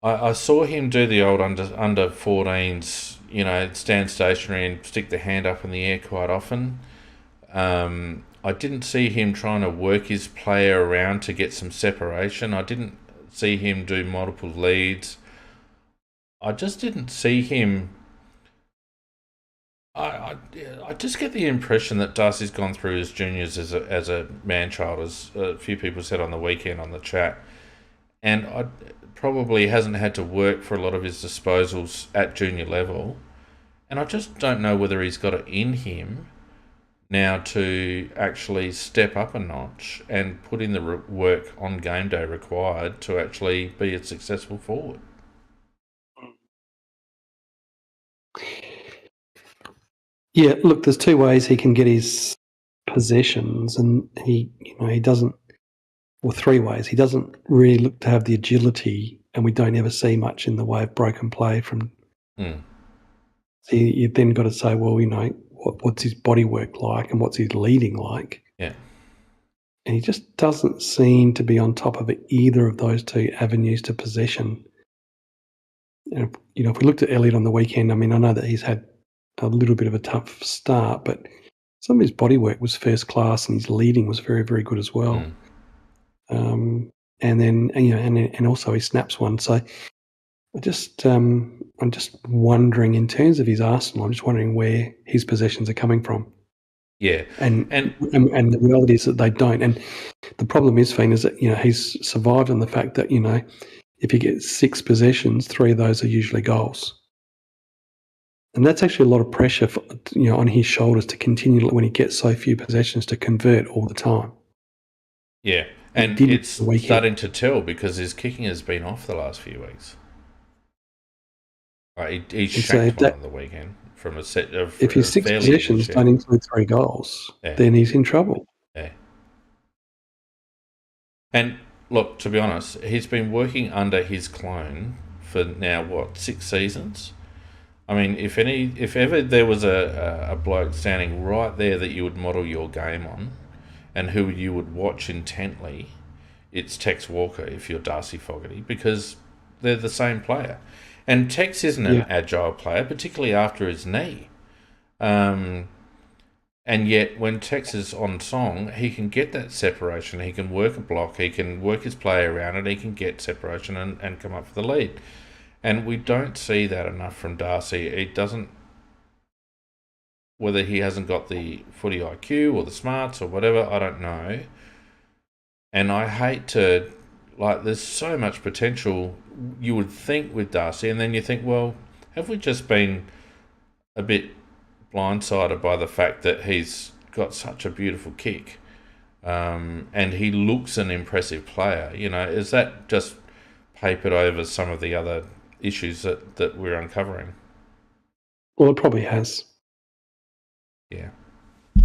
Speaker 1: I saw him do the old under 14s, stand stationary and stick the hand up in the air quite often. I didn't see him trying to work his player around to get some separation. I didn't see him do multiple leads. I just didn't see him... I just get the impression that Darcy's gone through his juniors as a man-child, as a few people said on the weekend on the chat. And probably hasn't had to work for a lot of his disposals at junior level. And I just don't know whether he's got it in him now to actually step up a notch and put in the work on game day required to actually be a successful forward.
Speaker 2: Yeah, look, there's two ways he can get his possessions, and he doesn't, or three ways. He doesn't really look to have the agility, and we don't ever see much in the way of broken play from. So you've then got to say, well, what's his body work like, and what's his leading like?
Speaker 1: Yeah.
Speaker 2: And he just doesn't seem to be on top of either of those two avenues to possession. And if we looked at Elliott on the weekend, I mean, I know that he's had a little bit of a tough start, but some of his body work was first class, and his leading was very, very good as well. And then and also he snaps one. So I'm just wondering, in terms of his arsenal, I'm just wondering where his possessions are coming from.
Speaker 1: Yeah,
Speaker 2: and the reality is that they don't. And the problem is, Feen, is that he's survived on the fact that if he gets 6 possessions, 3 of those are usually goals. And that's actually a lot of pressure on his shoulders to continue, when he gets so few possessions, to convert all the time.
Speaker 1: Yeah, and it's starting to tell because his kicking has been off the last few weeks. He shanked one on the weekend from a set of.
Speaker 2: If his 6 possessions don't include 3 goals, then he's in trouble.
Speaker 1: Yeah. And look, to be honest, he's been working under his clone for now 6 seasons. I mean, if ever there was a bloke standing right there that you would model your game on, and who you would watch intently, it's Tex Walker if you're Darcy Fogarty, because they're the same player. And Tex isn't an agile player, particularly after his knee. And yet, when Tex is on song, he can get that separation. He can work a block. He can work his play around it. He can get separation and come up for the lead. And we don't see that enough from Darcy. It doesn't... Whether he hasn't got the footy IQ or the smarts or whatever, I don't know. And I hate to... there's so much potential, you would think, with Darcy, and then you think, well, have we just been a bit blindsided by the fact that he's got such a beautiful kick, and he looks an impressive player? Is that just papered over some of the other issues that we're uncovering?
Speaker 2: Well, it probably has.
Speaker 1: Yeah.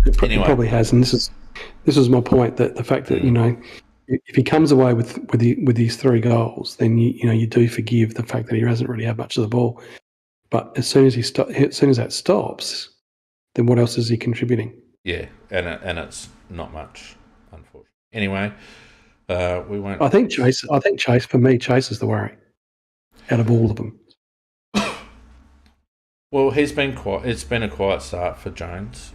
Speaker 2: It probably has, and this is my point, that the fact that if he comes away with these 3 goals, then you do forgive the fact that he hasn't really had much of the ball. But as soon as that stops, then what else is he contributing?
Speaker 1: Yeah, and it's not much, unfortunately. Anyway, we won't.
Speaker 2: I think Chase. For me, Chase is the worry out of all of them.
Speaker 1: Well, it's been a quiet start for Jones.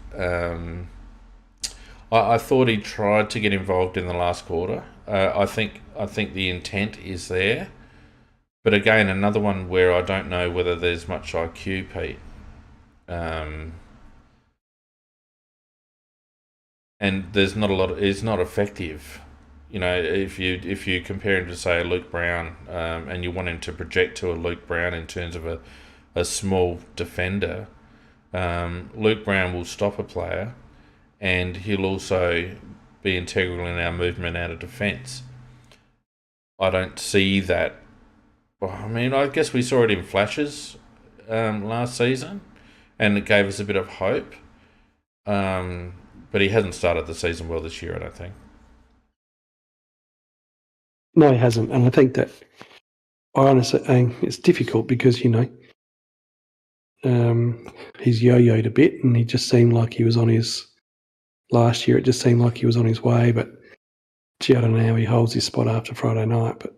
Speaker 1: I thought he tried to get involved in the last quarter. I think the intent is there, but again, another one where I don't know whether there's much IQ, Pete. And there's not a lot. It's not effective. If you compare him to, say, a Luke Brown, and you want him to project to a Luke Brown in terms of a small defender, Luke Brown will stop a player, and he'll also be integral in our movement out of defence. I don't see that. Well, I mean, I guess we saw it in flashes last season, and it gave us a bit of hope. But he hasn't started the season well this year, I don't think.
Speaker 2: No, he hasn't. And I think that, I honestly think it's difficult because, he's yo-yoed a bit, and he just seemed like he was on his... Last year, it just seemed like he was on his way, but I don't know how he holds his spot after Friday night. But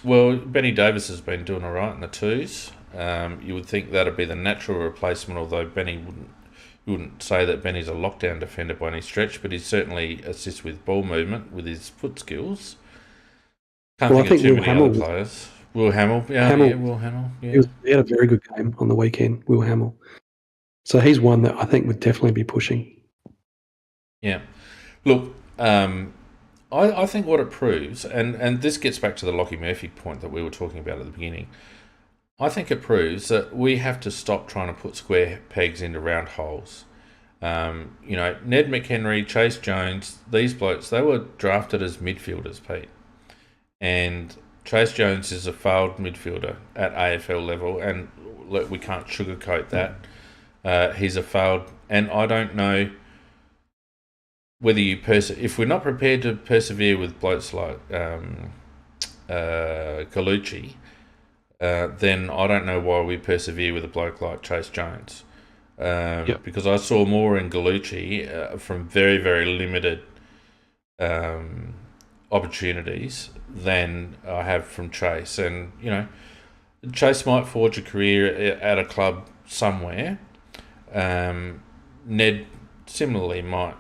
Speaker 1: Well, Benny Davis has been doing all right in the twos. You would think that'd be the natural replacement, although you wouldn't say that Benny's a lockdown defender by any stretch, but he certainly assists with ball movement with his foot skills. Can't think of too many other players. Will Hamill, Will Hamill. Yeah.
Speaker 2: He had a very good game on the weekend, Will Hamill. So he's one that I think would definitely be pushing.
Speaker 1: Yeah. Look, I think what it proves, and this gets back to the Lockie Murphy point that we were talking about at the beginning, I think it proves that we have to stop trying to put square pegs into round holes. Ned McHenry, Chase Jones, these blokes, they were drafted as midfielders, Pete. And Chase Jones is a failed midfielder at AFL level, and look, we can't sugarcoat that. He's a failed, and I don't know whether if we're not prepared to persevere with blokes like Colucci, then I don't know why we persevere with a bloke like Chase Jones. Because I saw more in Gallucci from very, very limited opportunities than I have from Chase. And, Chase might forge a career at a club somewhere. Ned similarly might,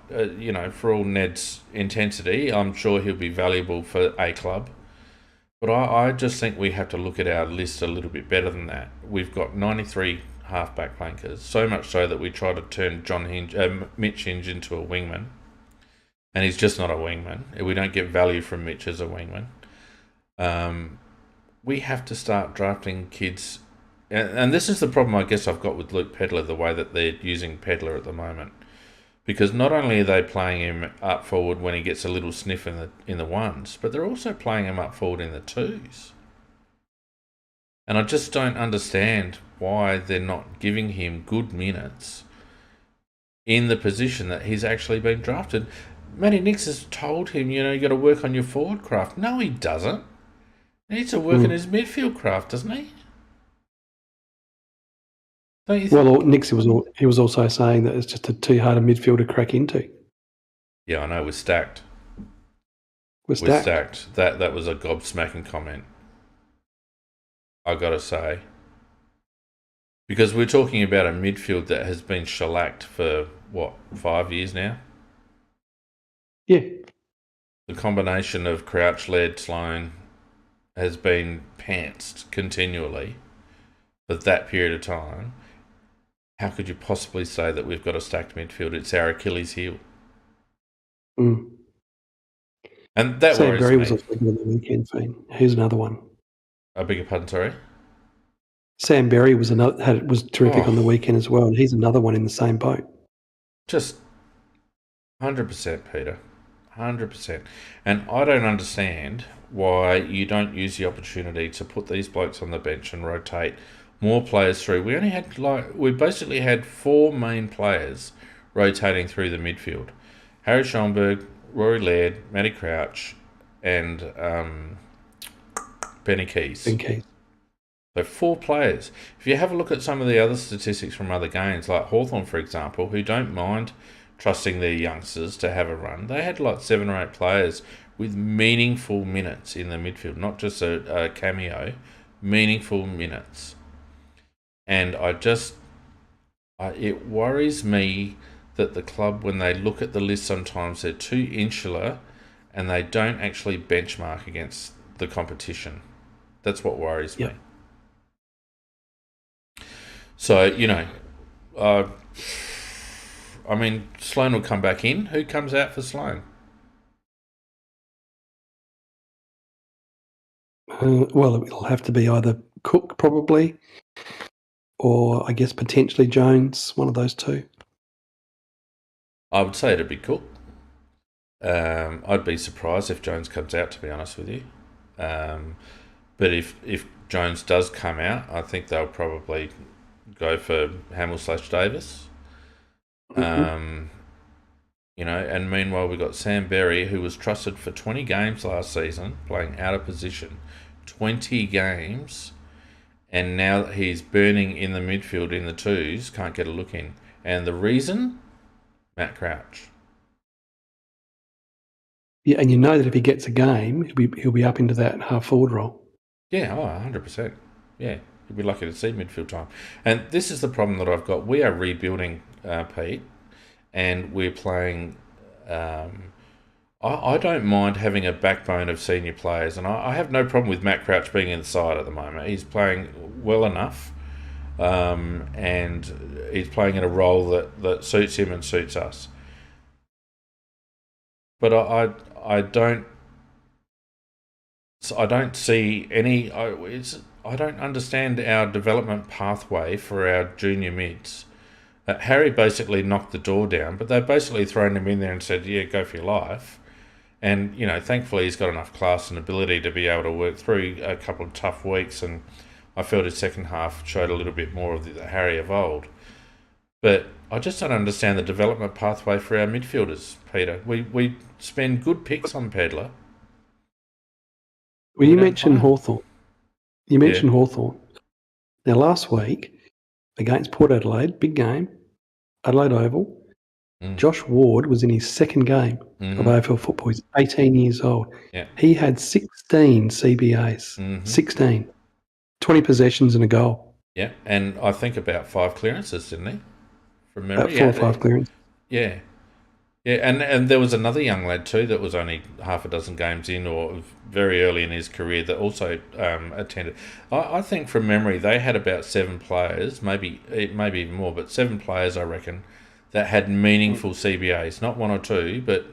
Speaker 1: for all Ned's intensity, I'm sure he'll be valuable for a club. But I just think we have to look at our list a little bit better than that. We've got 93 halfback flankers, so much so that we try to turn Mitch Hinge into a wingman. And he's just not a wingman. We don't get value from Mitch as a wingman. We have to start drafting kids. And this is the problem I guess I've got with Luke Pedlar, the way that they're using Pedlar at the moment. Because not only are they playing him up forward when he gets a little sniff in the ones, but they're also playing him up forward in the twos. And I just don't understand why they're not giving him good minutes in the position that he's actually been drafted. Matty Nix has told him, you got to work on your forward craft. No, he doesn't. He needs to work on his midfield craft, doesn't he? Don't you think?
Speaker 2: Well, Nix he was also saying that it's just too hard a midfield to crack into.
Speaker 1: Yeah, I know. We're stacked.
Speaker 2: We're stacked.
Speaker 1: That was a gobsmacking comment, I got to say. Because we're talking about a midfield that has been shellacked for, 5 years now?
Speaker 2: Yeah.
Speaker 1: The combination of Crouch, Laird, Sloane has been pantsed continually for that period of time. How could you possibly say that we've got a stacked midfield? It's our Achilles heel.
Speaker 2: Mm.
Speaker 1: And that
Speaker 2: Sam
Speaker 1: worries
Speaker 2: Berry
Speaker 1: me.
Speaker 2: was also good on the weekend, Feen. Here's another one.
Speaker 1: I beg your pardon, sorry?
Speaker 2: Sam Berry was terrific on the weekend as well, and he's another one in the same boat.
Speaker 1: Just 100%, Peter. 100%. And I don't understand why you don't use the opportunity to put these blokes on the bench and rotate more players through. We basically had 4 main players rotating through the midfield. Harry Schoenberg, Rory Laird, Matty Crouch, and Benny Keys. So 4 players. If you have a look at some of the other statistics from other games, like Hawthorn, for example, who don't mind trusting their youngsters to have a run, they had 7 or 8 players with meaningful minutes in the midfield, not just a cameo, meaningful minutes. And it worries me that the club, when they look at the list sometimes, they're too insular and they don't actually benchmark against the competition. That's what worries me. So, Sloane will come back in. Who comes out for Sloane?
Speaker 2: Well, it'll have to be either Cook, probably, or I guess potentially Jones, one of those two.
Speaker 1: I would say it'd be Cook. I'd be surprised if Jones comes out, to be honest with you. But if Jones does come out, I think they'll probably go for Hamill/Davis. And meanwhile we've got Sam Berry, who was trusted for 20 games last season, playing out of position. 20 games, and now that he's burning in the midfield in the twos, can't get a look in. And the reason? Matt Crouch.
Speaker 2: Yeah, and that if he gets a game, he'll be up into that half forward role.
Speaker 1: Yeah, 100%. Yeah, he'll be lucky to see midfield time. And this is the problem that I've got. We are rebuilding, Pete, and we're playing... I don't mind having a backbone of senior players, and I have no problem with Matt Crouch being inside at the moment. He's playing well enough, and he's playing in a role that suits him and suits us. But I don't see any. I don't understand our development pathway for our junior mids. Harry basically knocked the door down, but they've basically thrown him in there and said, "Yeah, go for your life." And thankfully he's got enough class and ability to be able to work through a couple of tough weeks. And I felt his second half showed a little bit more of the Harry of old. But I just don't understand the development pathway for our midfielders, Peter. We spend good picks on Pedlar.
Speaker 2: Well, you mentioned Hawthorn. Hawthorn. Now, last week, against Port Adelaide, big game, Adelaide Oval, Josh Ward was in his second game of AFL football. He's 18 years old.
Speaker 1: Yeah.
Speaker 2: He had 16 CBAs, 16, 20 possessions and a goal.
Speaker 1: Yeah, and I think about 5 clearances, didn't he? From
Speaker 2: About
Speaker 1: memory,
Speaker 2: 4 or 5 clearance.
Speaker 1: yeah, yeah, and there was another young lad too that was only half a dozen games in, or very early in his career, that also attended. I think from memory they had about 7 players, maybe even more, but 7 players I reckon that had meaningful CBAs, not 1 or 2, but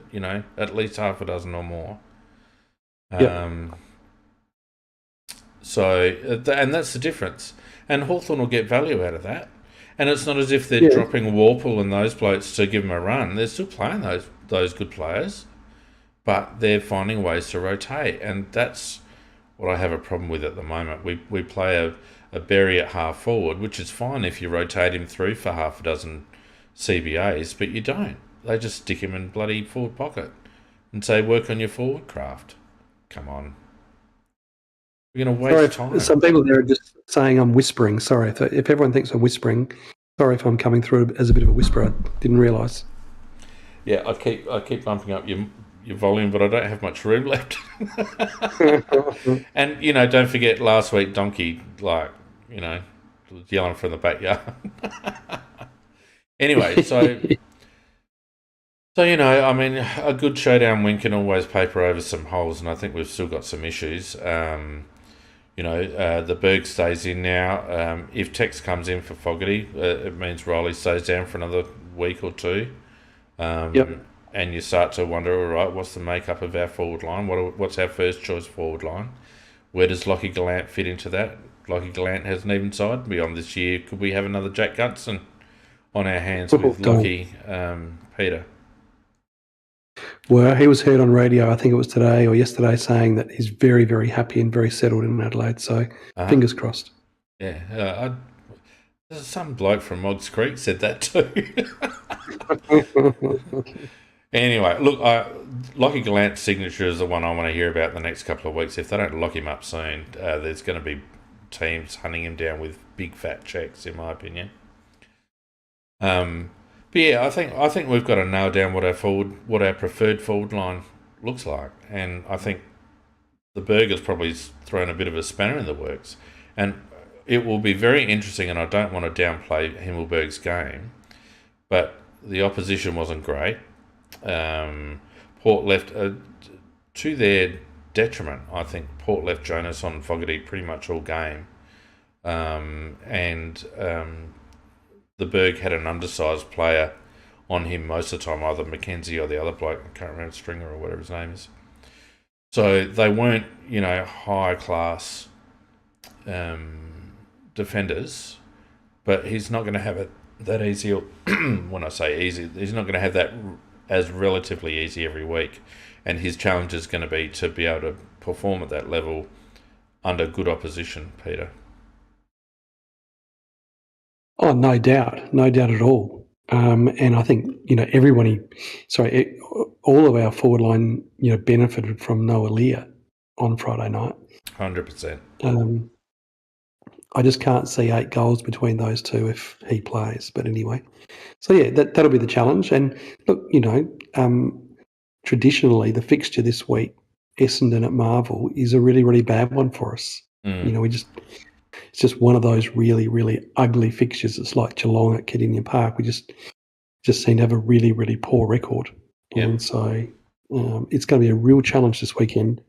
Speaker 1: at least half a dozen or more.
Speaker 2: Yep.
Speaker 1: Um, and that's the difference. And Hawthorn will get value out of that. And it's not as if they're
Speaker 2: Yeah.
Speaker 1: dropping Warple and those blokes to give them a run. They're still playing those good players, but they're finding ways to rotate, and that's what I have a problem with at the moment. We play a Berry at half forward, which is fine if you rotate him through for half a dozen CBAs, but you don't. They just stick him in bloody forward pocket and say, work on your forward craft. Come on. We're going to waste time.
Speaker 2: Some people there are just saying I'm whispering. Sorry if everyone thinks I'm whispering. Sorry if I'm coming through as a bit of a whisperer. I didn't realise.
Speaker 1: Yeah, I keep bumping up your volume, but I don't have much room left. And don't forget last week, Donkey was yelling from the backyard. Anyway, so I mean, a good showdown win can always paper over some holes, and I think we've still got some issues. The Berg stays in now. If Tex comes in for Fogarty, it means Riley stays down for another week or 2.
Speaker 2: Yep.
Speaker 1: And you start to wonder, all right, what's the makeup of our forward line? What's our first choice forward line? Where does Lockie Gallant fit into that? Lockie Gallant has an even side beyond this year. Could we have another Jack Gunson on our hands with Lockie, Peter?
Speaker 2: Well, he was heard on radio, I think it was today or yesterday, saying that he's very, very happy and very settled in Adelaide. So fingers crossed.
Speaker 1: Yeah, some bloke from Moggs Creek said that too. Anyway, look, Lockie Gallant's signature is the one I want to hear about the next couple of weeks. If they don't lock him up soon, there's going to be teams hunting him down with big fat checks, in my opinion. But yeah, I think we've got to nail down what our preferred forward line looks like, and I think the Burger's probably thrown a bit of a spanner in the works, and it will be very interesting. And I don't want to downplay Himmelberg's game, but the opposition wasn't great. Port left to their detriment. I think Port left Jonas on Fogarty pretty much all game, and the Berg had an undersized player on him most of the time, either Mackenzie or the other bloke. I can't remember, Stringer or whatever his name is. So they weren't, high class defenders, but he's not going to have it that easy. When I say easy, he's not going to have that as relatively easy every week. And his challenge is going to be able to perform at that level under good opposition, Peter.
Speaker 2: Oh, no doubt at all. And I think all of our forward line, benefited from Noah Lear on Friday night.
Speaker 1: 100%.
Speaker 2: I just can't see 8 goals between those two if he plays. But anyway, so yeah, that'll be the challenge. And look, traditionally the fixture this week, Essendon at Marvel, is a really, really bad one for us. It's just one of those really, really ugly fixtures. It's like Geelong at Kardinia Park. We just seem to have a really, really poor record. Yep. And so it's going to be a real challenge this weekend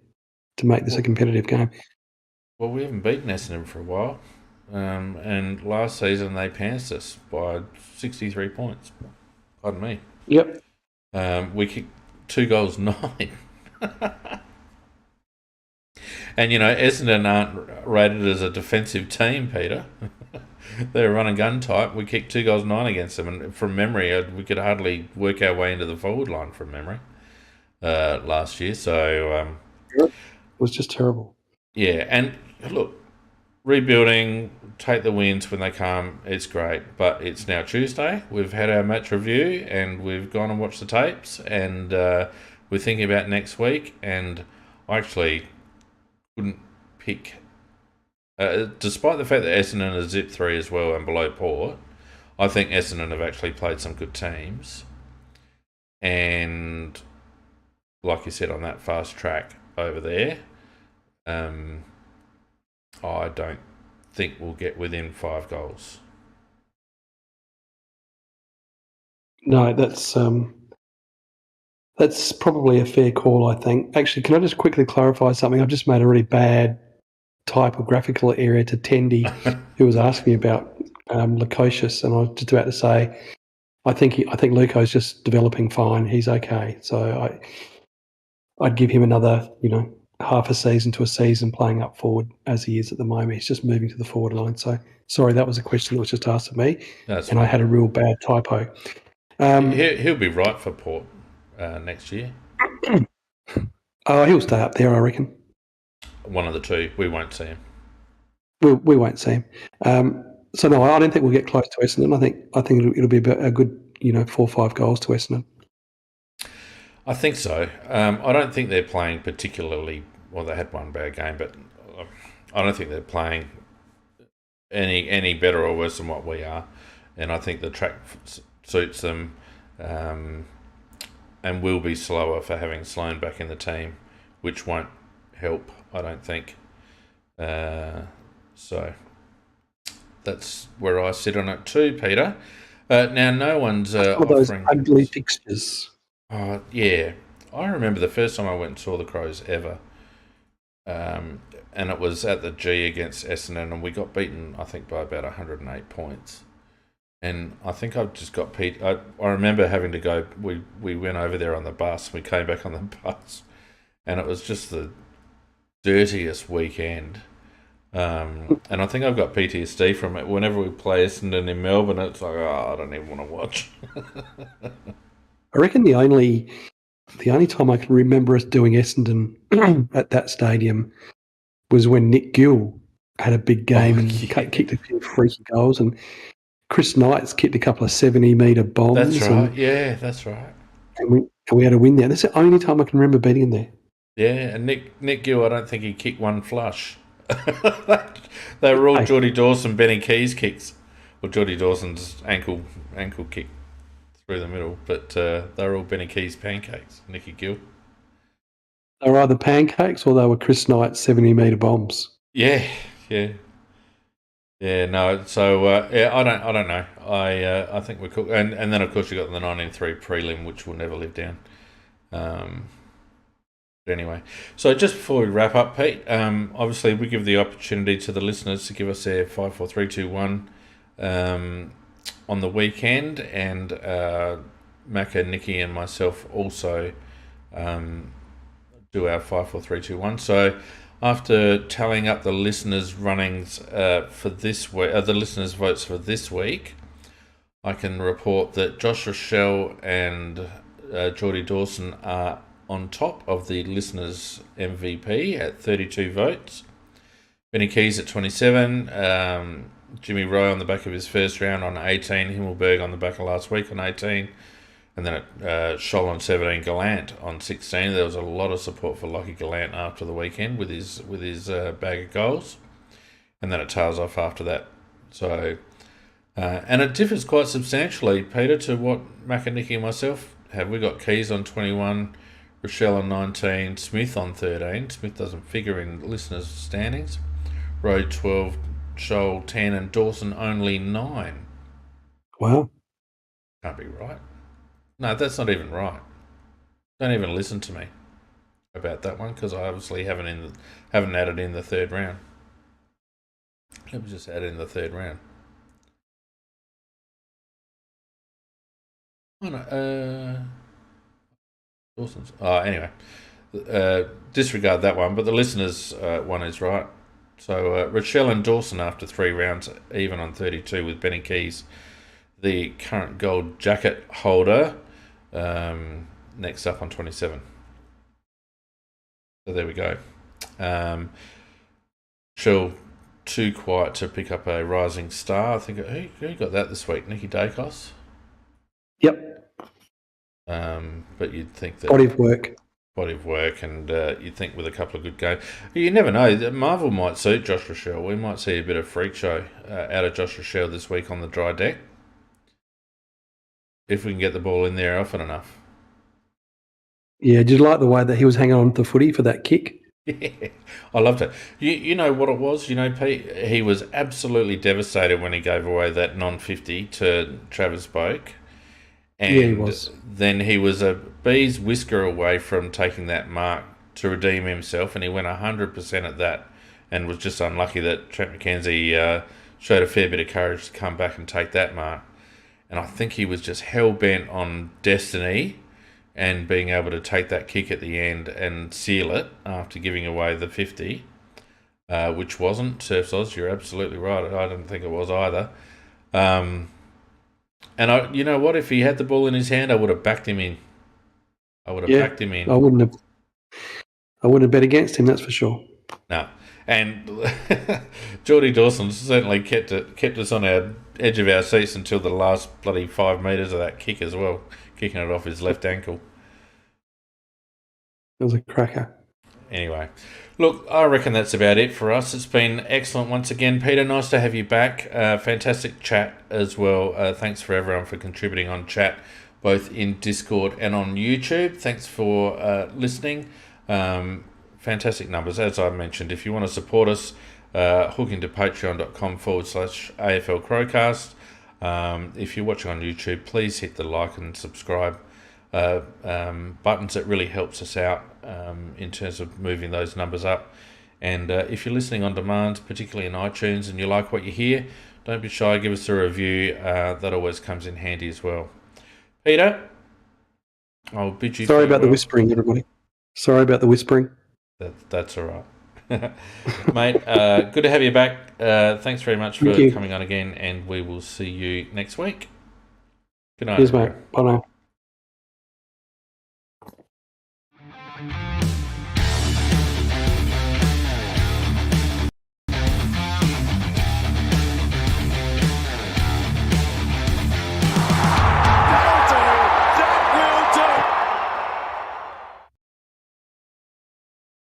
Speaker 2: to make this a competitive game.
Speaker 1: Well, we haven't beaten Essendon for a while. And last season they pantsed us by 63 points. Pardon me.
Speaker 2: Yep.
Speaker 1: We kicked 2 goals 9. And, Essendon aren't rated as a defensive team, Peter. They're a run and gun type. We kicked 2 goals 9 against them. And from memory, we could hardly work our way into the forward line from memory last year. So
Speaker 2: it was just terrible.
Speaker 1: Yeah. And look, rebuilding, take the wins when they come. It's great. But it's now Tuesday. We've had our match review and we've gone and watched the tapes. And we're thinking about next week. And I actually couldn't pick, despite the fact that Essendon is zip 3 as well and below Port, I think Essendon have actually played some good teams, and like you said, on that fast track over there, I don't think will get within 5 goals.
Speaker 2: No, that's probably a fair call, I think. Actually, can I just quickly clarify something? I've just made a really bad typographical error to Tendy, who was asking me about Lukosius, and I was just about to say, I think Luko's just developing fine. He's okay. So I'd give him another, half a season to a season playing up forward as he is at the moment. He's just moving to the forward line. So sorry, that was a question that was just asked of me,
Speaker 1: That's
Speaker 2: and
Speaker 1: right.
Speaker 2: I had a real bad typo.
Speaker 1: He'll be right for Port next year.
Speaker 2: Oh, he'll stay up there, I reckon.
Speaker 1: One of the two. We won't see him.
Speaker 2: We won't see him. So no, I don't think we'll get close to Essendon. I think it'll be a good 4 or 5 goals to Essendon.
Speaker 1: I think so. I don't think they're playing particularly well. They had one bad game, but I don't think they're playing any better or worse than what we are. And I think the track suits them, and will be slower for having Sloane back in the team, which won't help, I don't think. So that's where I sit on it too, Peter. Now, no one's
Speaker 2: Some of those ugly fixtures.
Speaker 1: Yeah. I remember the first time I went and saw the Crows ever, and it was at the G against Essendon, and we got beaten, I think, by about 108 points. And I think I've just got Pete. I remember having to go. We went over there on the bus. We came back on the bus, and it was just the dirtiest weekend. And I think I've got PTSD from it. Whenever we play Essendon in Melbourne, it's like, I don't even want to watch.
Speaker 2: I reckon the only time I can remember us doing Essendon at that stadium was when Nick Gill had a big game and kicked a few freaky goals, and Chris Knight's kicked a couple of 70-metre bombs.
Speaker 1: That's right. Yeah, that's right.
Speaker 2: And we had a win there. That's the only time I can remember beating him there.
Speaker 1: Yeah, and Nick Gill, I don't think he kicked one flush. They were all Geordie Dawson, Benny Keys kicks. Well, Geordie Dawson's ankle kick through the middle, but they were all Benny Keys pancakes, Nicky Gill.
Speaker 2: They were either pancakes or they were Chris Knight's 70-metre bombs.
Speaker 1: Yeah. No. So I don't know. I think we're cool. And then of course you got the 1903 prelim, which we'll never live down. But anyway, so just before we wrap up, Pete, obviously we give the opportunity to the listeners to give us their 5, 4, 3, 2, 1 on the weekend, and Macca, Nikki, and myself also do our 5, 4, 3, 2, 1. So after tallying up the listeners' runnings for this week, the listeners' votes for this week, I can report that Josh Rochelle and Geordie Dawson are on top of the listeners' MVP at 32 votes. Benny Keys at 27. Jimmy Rowe on the back of his first round on 18. Himmelberg on the back of last week on 18. And then Scholl on 17. Gallant on 16. There was a lot of support for Lockie Gallant after the weekend with his bag of goals. And then it tails off after that. So, and it differs quite substantially, Peter, to what Mac and Nicky and myself have. We got Keys on 21. Rochelle on 19, Smith on 13. Smith doesn't figure in listeners' standings. Rowe 12, Scholl 10, and Dawson only 9.
Speaker 2: Wow.
Speaker 1: Can't be right. No, that's not even right. Don't even listen to me about that one, because I obviously haven't added in the third round. Let me just add in the third round. Oh no, Dawson's. Anyway, disregard that one, but the listeners' one is right. So Rochelle and Dawson after 3 rounds, even on 32, with Benny Keys, the current gold jacket holder, next up on 27. So there we go. Rochelle too quiet to pick up a rising star. I think who got that this week? Nikki Dacos.
Speaker 2: Yep.
Speaker 1: But you'd think that
Speaker 2: body of work,
Speaker 1: and you'd think with a couple of good games, you never know. Marvel might suit Josh Rochelle. We might see a bit of freak show out of Josh Rochelle this week on the dry deck, if we can get the ball in there often enough.
Speaker 2: Yeah, did you like the way that he was hanging on to the footy for that kick?
Speaker 1: Yeah, I loved it. You know what it was? You know, Pete, he was absolutely devastated when he gave away that non-50 to Travis Boak.
Speaker 2: Yeah, he
Speaker 1: And
Speaker 2: was.
Speaker 1: then he was a bee's whisker away from taking that mark to redeem himself, and he went 100% at that, and was just unlucky that Trent McKenzie showed a fair bit of courage to come back and take that mark. And I think he was just hell bent on destiny and being able to take that kick at the end and seal it after giving away the 50, which wasn't Surfs Oz. You're absolutely right. I don't think it was either. And you know what? If he had the ball in his hand, I would have backed him in. I would have backed him in.
Speaker 2: I wouldn't have bet against him. That's for sure.
Speaker 1: No. And Geordie Dawson certainly kept us on our edge of our seats until the last bloody 5 metres of that kick as well, kicking it off his left ankle.
Speaker 2: It was a cracker.
Speaker 1: Anyway, look, I reckon that's about it for us. It's been excellent once again, Peter. Nice to have you back. Fantastic chat as well. Thanks for everyone for contributing on chat, both in Discord and on YouTube. Thanks for listening. Fantastic numbers, as I mentioned. If you want to support us, hook into patreon.com/AFLCrowCast. If you're watching on YouTube, please hit the like and subscribe buttons. It really helps us out in terms of moving those numbers up. And if you're listening on demand, particularly in iTunes, and you like what you hear, don't be shy, give us a review. That always comes in handy as well. Peter, I'll bid you
Speaker 2: Sorry about the
Speaker 1: farewell.
Speaker 2: whispering, everybody. Sorry about the whispering.
Speaker 1: That's all right. Mate, good to have you back. Thanks very much for coming on again, and we will see you next week. Good night.
Speaker 2: Cheers, mate. Bye now.